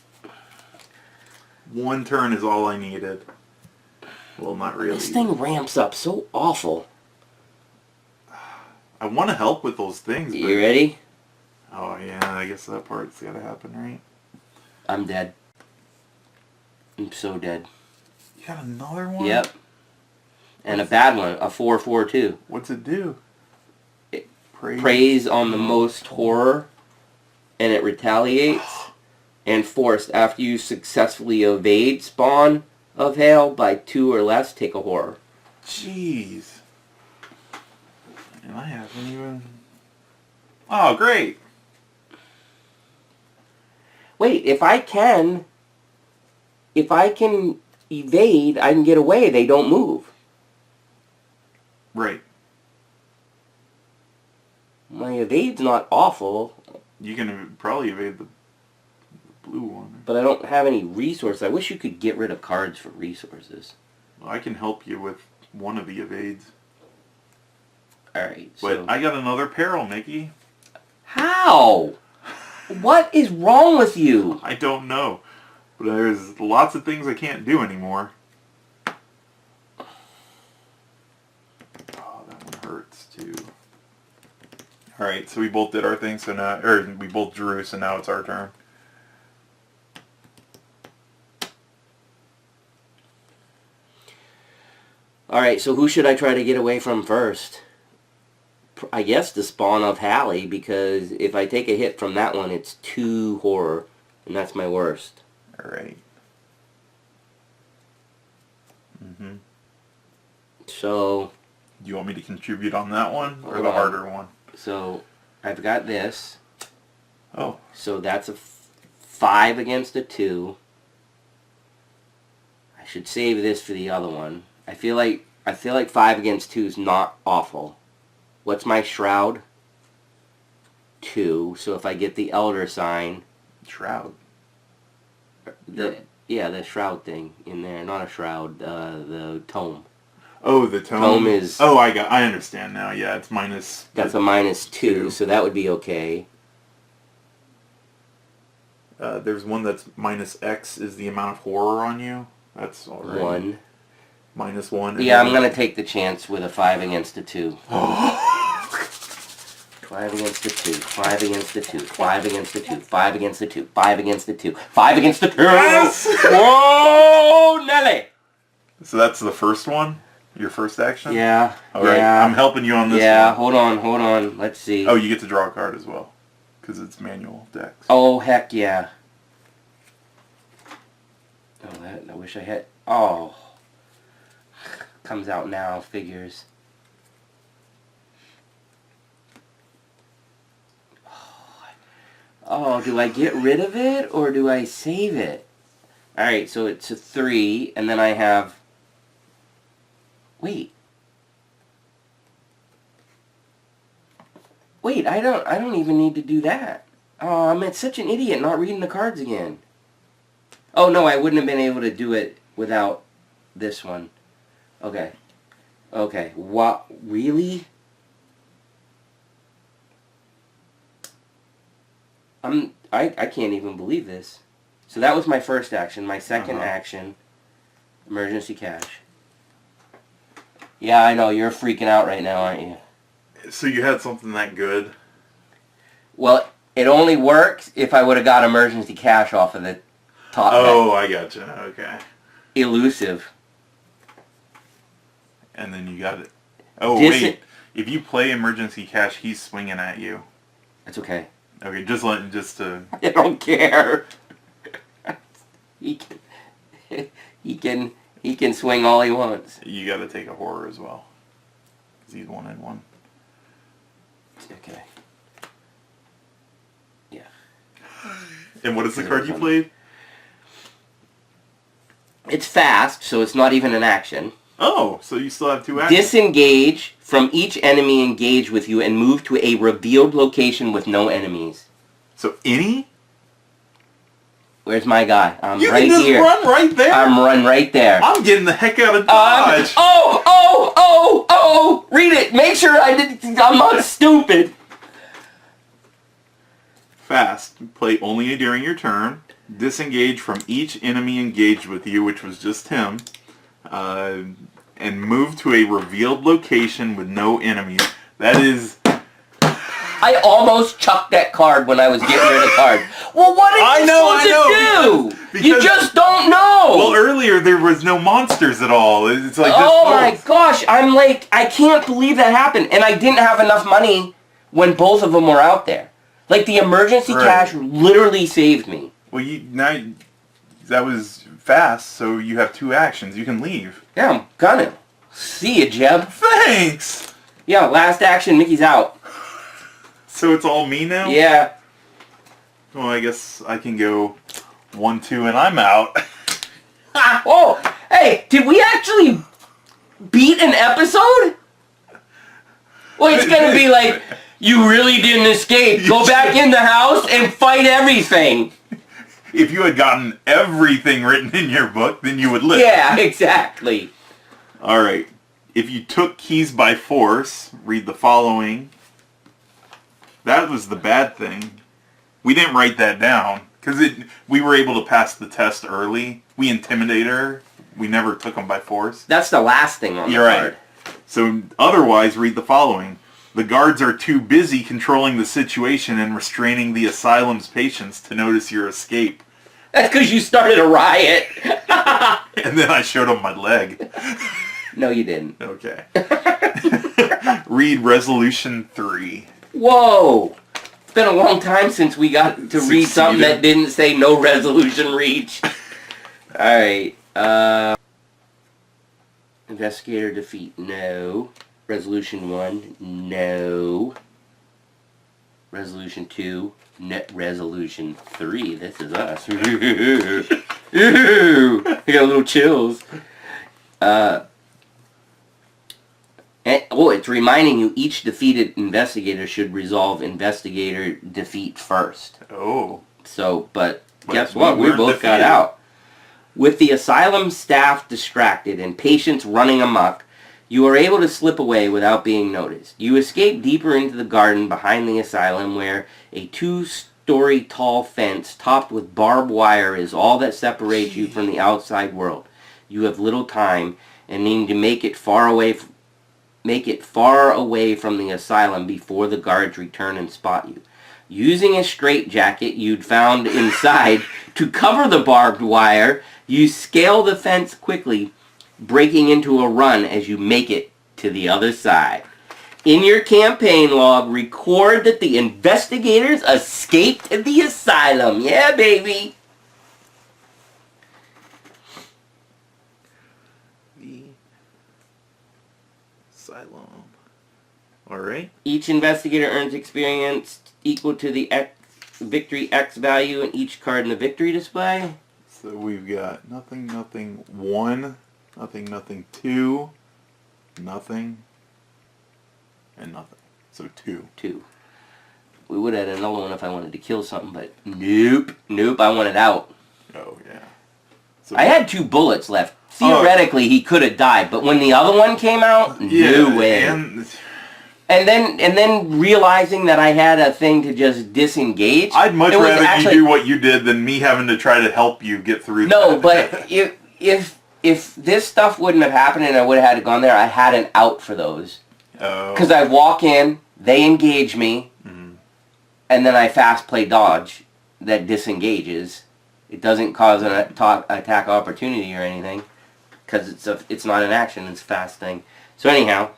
One turn is all I needed. Well, not really. This thing ramps up so awful. I want to help with those things. You ready? Oh, yeah, I guess that part's got to happen, right? I'm dead. I'm so dead. You got another one? Yep. And a bad one, a 4/4/2. What's it do? It preys on the most horror, and it retaliates. And forced, after you successfully evade spawn of hail by 2 or less, take a horror. Jeez. And I haven't even... Oh, great. Wait, if I can evade, I can get away. They don't move. Right. My evade's not awful. You can probably evade the blue one. But I don't have any resources. I wish you could get rid of cards for resources. Well, I can help you with one of the evades. Alright, so... But I got another peril, Mickey. How? What is wrong with you? I don't know. But there's lots of things I can't do anymore. Oh, that one hurts too. Alright, so we both did our thing, so now... Or, we both drew, so now it's our turn. Alright, so who should I try to get away from first? I guess the spawn of Hallie, because if I take a hit from that one, it's 2 horror, and that's my worst. Alright. Mm-hmm. So... Do you want me to contribute on that one, or the harder one? So, I've got this. Oh. So that's a 5 against a 2. I should save this for the other one. I feel like 5 against 2 is not awful. What's my shroud? 2. So if I get the elder sign, shroud. The shroud thing in there, not a shroud. The tome. Oh, the tome. Tome is. Oh, I understand now. Yeah, it's minus. That's a -2, so that would be okay. There's one that's -X is the amount of horror on you. That's all right. 1. -1. Yeah, I'm gonna take the chance with a 5 against a 2. 5 against the 2, 5 against the 2, 5 against the 2, 5 against the 2, 5 against the 2, 5 against the 2. Yes! Whoa, Nelly! So that's the first one? Your first action? Yeah. All right, yeah. I'm helping you on this one. Yeah, hold on. Let's see. Oh, you get to draw a card as well. Because it's manual decks. Oh, heck yeah. Oh, I wish I had... Oh. Comes out now, figures. Oh, do I get rid of it or do I save it? Alright, so it's a 3, and then I have... Wait, I don't even need to do that. Oh, I'm such an idiot not reading the cards again. Oh, no, I wouldn't have been able to do it without this one. Okay. Okay, what? Really? I can't even believe this. So that was my first action. My second action, emergency cash. Yeah, I know. You're freaking out right now, aren't you? So you had something that good? Well, it only works if I would have got emergency cash off of the top. Oh, I gotcha. Okay. Elusive. And then you got it Oh, wait. If you play emergency cash, he's swinging at you. That's okay. Okay, just to... I don't care. He can swing all he wants. You got to take a horror as well. Because he's 1 and 1. Okay. Yeah. And what is the card you played? It's fast, so it's not even an action. Oh, so you still have 2 actions. Disengage from each enemy engaged with you and move to a revealed location with no enemies. So any? Where's my guy? I'm you right can just here. Run right there. I'm run right there. I'm getting the heck out of Dodge. Read it. Make sure I'm not stupid. Fast. Play only during your turn. Disengage from each enemy engaged with you, which was just him. And move to a revealed location with no enemies. That is... I almost chucked that card when I was getting rid of the card. Well, what are you supposed to do? Because, you just don't know. Well, earlier there was no monsters at all. It's like my gosh. I'm like, I can't believe that happened. And I didn't have enough money when both of them were out there. Like, the emergency cash literally saved me. Well, that was fast, so you have 2 actions. You can leave. Yeah, I'm gonna. See ya, Jeb. Thanks! Yeah, last action, Mickey's out. So it's all me now? Yeah. Well, I guess I can go 1, 2, and I'm out. Oh, hey, did we actually beat an episode? Well, it's gonna be like, you really didn't escape. Go back in the house and fight everything. If you had gotten everything written in your book, then you would live. Yeah, exactly. All right. If you took keys by force, read the following. That was the bad thing. We didn't write that down because we were able to pass the test early. We intimidated her. We never took them by force. That's the last thing on the You're card. right. So otherwise, read the following. The guards are too busy controlling the situation and restraining the asylum's patients to notice your escape. That's because you started a riot. And then I showed them my leg. No, you didn't. Okay. Read Resolution 3. Whoa! It's been a long time since we got to read something that didn't say no resolution reach. Alright. Investigator defeat, no. Resolution 1, no. Resolution 2, no. Resolution 3, this is us. Ooh, I got a little chills. It's reminding you each defeated investigator should resolve investigator defeat first. Oh. So, but guess what? We both got out. With the asylum staff distracted and patients running amok, you are able to slip away without being noticed. You escape deeper into the garden behind the asylum where a 2-story tall fence topped with barbed wire is all that separates you from the outside world. You have little time and need to make it far away from the asylum before the guards return and spot you. Using a straitjacket you'd found inside to cover the barbed wire, you scale the fence quickly, breaking into a run as you make it to the other side. In your campaign log, record that the investigators escaped the asylum. Yeah, baby! The asylum. Alright. Each investigator earns experience equal to the victory X value in each card in the victory display. So we've got nothing, 1, nothing, 2, nothing, and nothing. So 2. 2. We would have had another one if I wanted to kill something, but nope, I wanted out. Oh, yeah. So I had 2 bullets left. Theoretically, he could have died, but when the other one came out, no way. And then realizing that I had a thing to just disengage. I'd much rather you do what you did than me having to try to help you get through that. No, but if this stuff wouldn't have happened and I would have had gone there, I had an out for those. Oh. Because I walk in, they engage me, and then I fast play dodge that disengages. It doesn't cause an attack opportunity or anything, because it's not an action, it's a fast thing. So anyhow,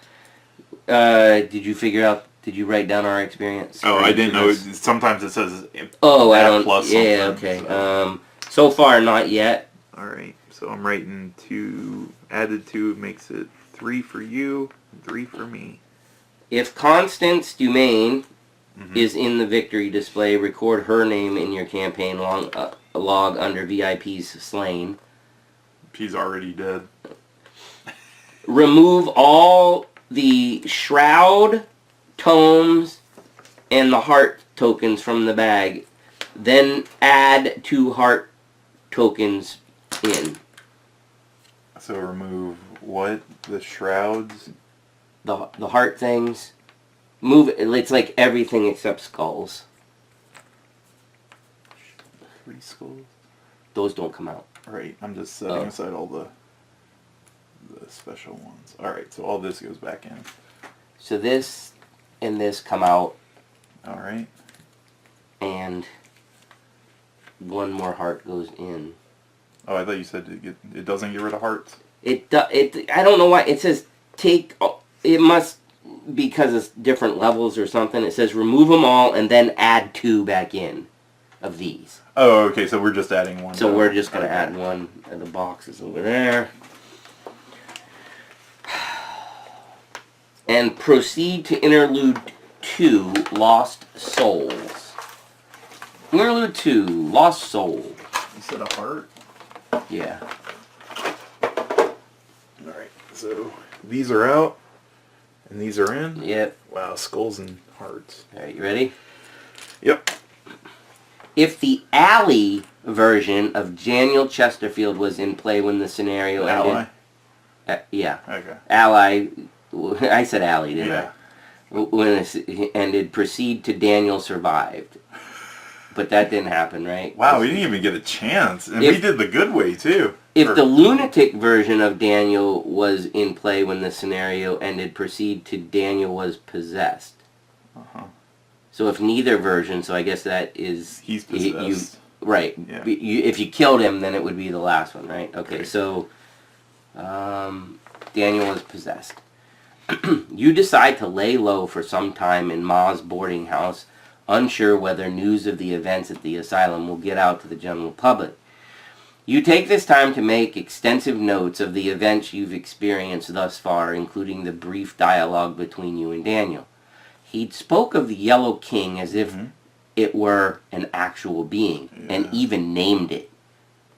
did you figure out? Did you write down our experience? Oh, I didn't know. Sometimes it says. Oh, I don't. Plus yeah. Okay. So far, not yet. All right. So I'm writing 2. Added 2 makes it 3 for you, and 3 for me. If Constance Dumaine is in the victory display, record her name in your campaign log under VIP's slain. She's already dead. Remove all the shroud, tomes, and the heart tokens from the bag. Then add 2 heart tokens in. So remove what? The shrouds? The heart things. Move it. It's like everything except skulls. 3 skulls? Those don't come out. Right. I'm just setting aside all the special ones. Alright, so all this goes back in. So this and this come out. Alright. And 1 more heart goes in. Oh, I thought you said it doesn't get rid of hearts. I don't know why. It says take... It must... Because it's different levels or something. It says remove them all and then add 2 back in of these. Oh, okay, so we're just adding 1. So we're just going to add 1 of the boxes over there. And proceed to Interlude 2, Lost Souls. Interlude 2, Lost Soul. You said a heart? Yeah. Alright, so these are out, and these are in? Yep. Wow, skulls and hearts. Alright, you ready? Yep. If the Alley version of Daniel Chesterfield was in play when the scenario ended... yeah. Okay. Ally... I said Alley, didn't Yeah. I? When it ended, proceed to Daniel survived. But that didn't happen, right? Wow, we didn't even get a chance. And we did the good way, too. If the lunatic version of Daniel was in play when the scenario ended, proceed to Daniel was possessed. Uh-huh. So if neither version, so I guess that is... He's possessed. Right. Yeah. If you killed him, then it would be the last one, right? Okay, Okay. so... Daniel was possessed. You decide to lay low for some time in Ma's boarding house, unsure whether news of the events at the asylum will get out to the general public. You take this time to make extensive notes of the events you've experienced thus far, including the brief dialogue between you and Daniel. He spoke of the Yellow King as if it were an actual being, and even named it.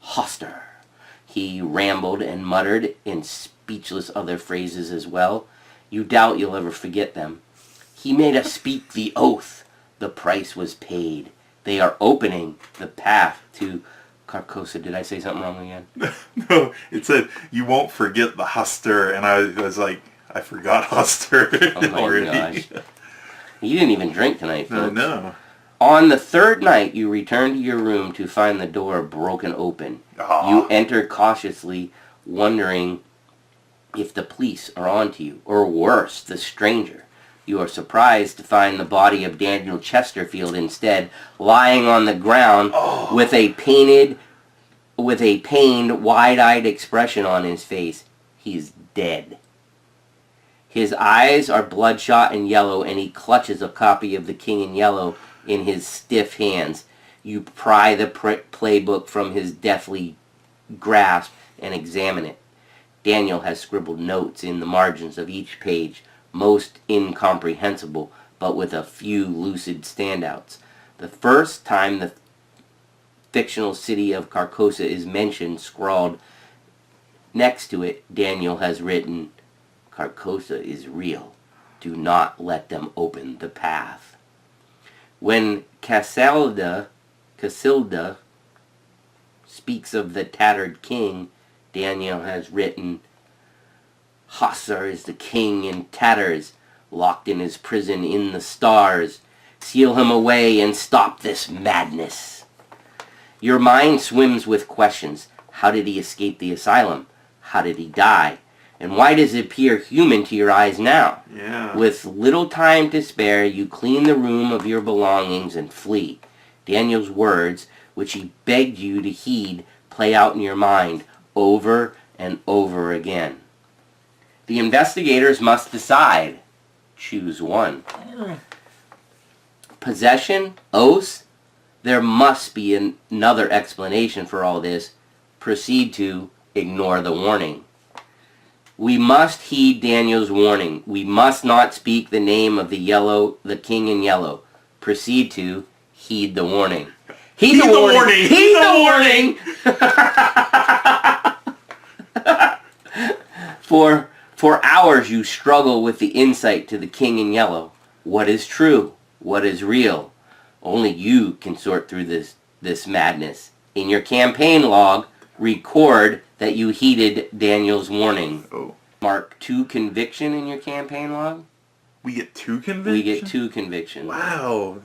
Hoster. He rambled and muttered in speechless other phrases as well. You doubt you'll ever forget them. He made us speak the oath. The price was paid. They are opening the path to Carcosa. Did I say something wrong again? No, it said, you won't forget the Huster, and I was like, I forgot Huster already. Gosh. You didn't even drink tonight, folks. No. On the 3rd night, you return to your room to find the door broken open. Aww. You enter cautiously, wondering if the police are onto you, or worse, the stranger. You are surprised to find the body of Daniel Chesterfield instead, lying on the ground with a pained, wide-eyed expression on his face. He's dead. His eyes are bloodshot and yellow, and he clutches a copy of The King in Yellow in his stiff hands. You pry the playbook from his deathly grasp and examine it. Daniel has scribbled notes in the margins of each page, most incomprehensible, but with a few lucid standouts. The first time the fictional city of Carcosa is mentioned, scrawled next to it, Daniel has written, Carcosa is real. Do not let them open the path. When Casilda speaks of the tattered king, Daniel has written, Hossar is the king in tatters, locked in his prison in the stars. Seal him away and stop this madness. Your mind swims with questions. How did he escape the asylum? How did he die? And why does it appear human to your eyes now? Yeah. With little time to spare, you clean the room of your belongings and flee. Daniel's words, which he begged you to heed, play out in your mind over and over again. The investigators must decide. choose one. Possession, oaths, there must be another explanation for all this. Proceed to ignore the warning. We must heed Daniel's warning. We must not speak the name of the king in yellow. Proceed to heed the warning. Heed the warning. Heed the warning. For hours you struggle with the insight to the king in yellow. What is true? What is real? Only you can sort through this madness. In your campaign log, record that you heeded Daniel's warning. Oh. Mark 2 conviction in your campaign log. We get 2 convictions? We get 2 convictions. Wow.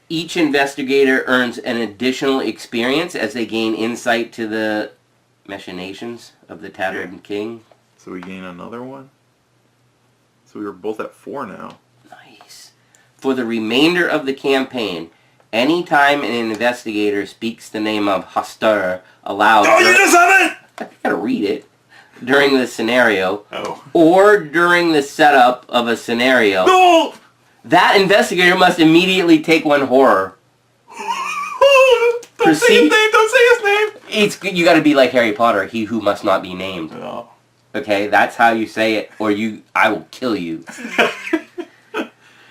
Each investigator earns an additional experience as they gain insight to the machinations of the Tattered King. So we gain another one? So we were both at 4 now. Nice. For the remainder of the campaign, anytime an investigator speaks the name of Hastur aloud... Oh, you just said it! I gotta read it. During the scenario, oh. or during the setup of a scenario, No! that investigator must immediately take one horror. Don't say his name! Don't say his name! You gotta be like Harry Potter, he who must not be named. Oh. Okay, that's how you say it, or I will kill you.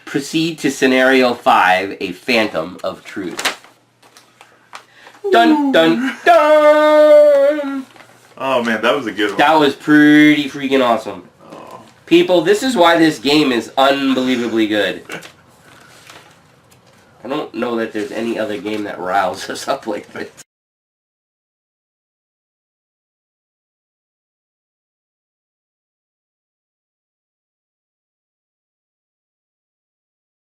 Proceed to scenario 5, a phantom of truth. Dun dun dun! Oh man, that was a good one. That was pretty freaking awesome. Oh. People, this is why this game is unbelievably good. I don't know that there's any other game that riles us up like this.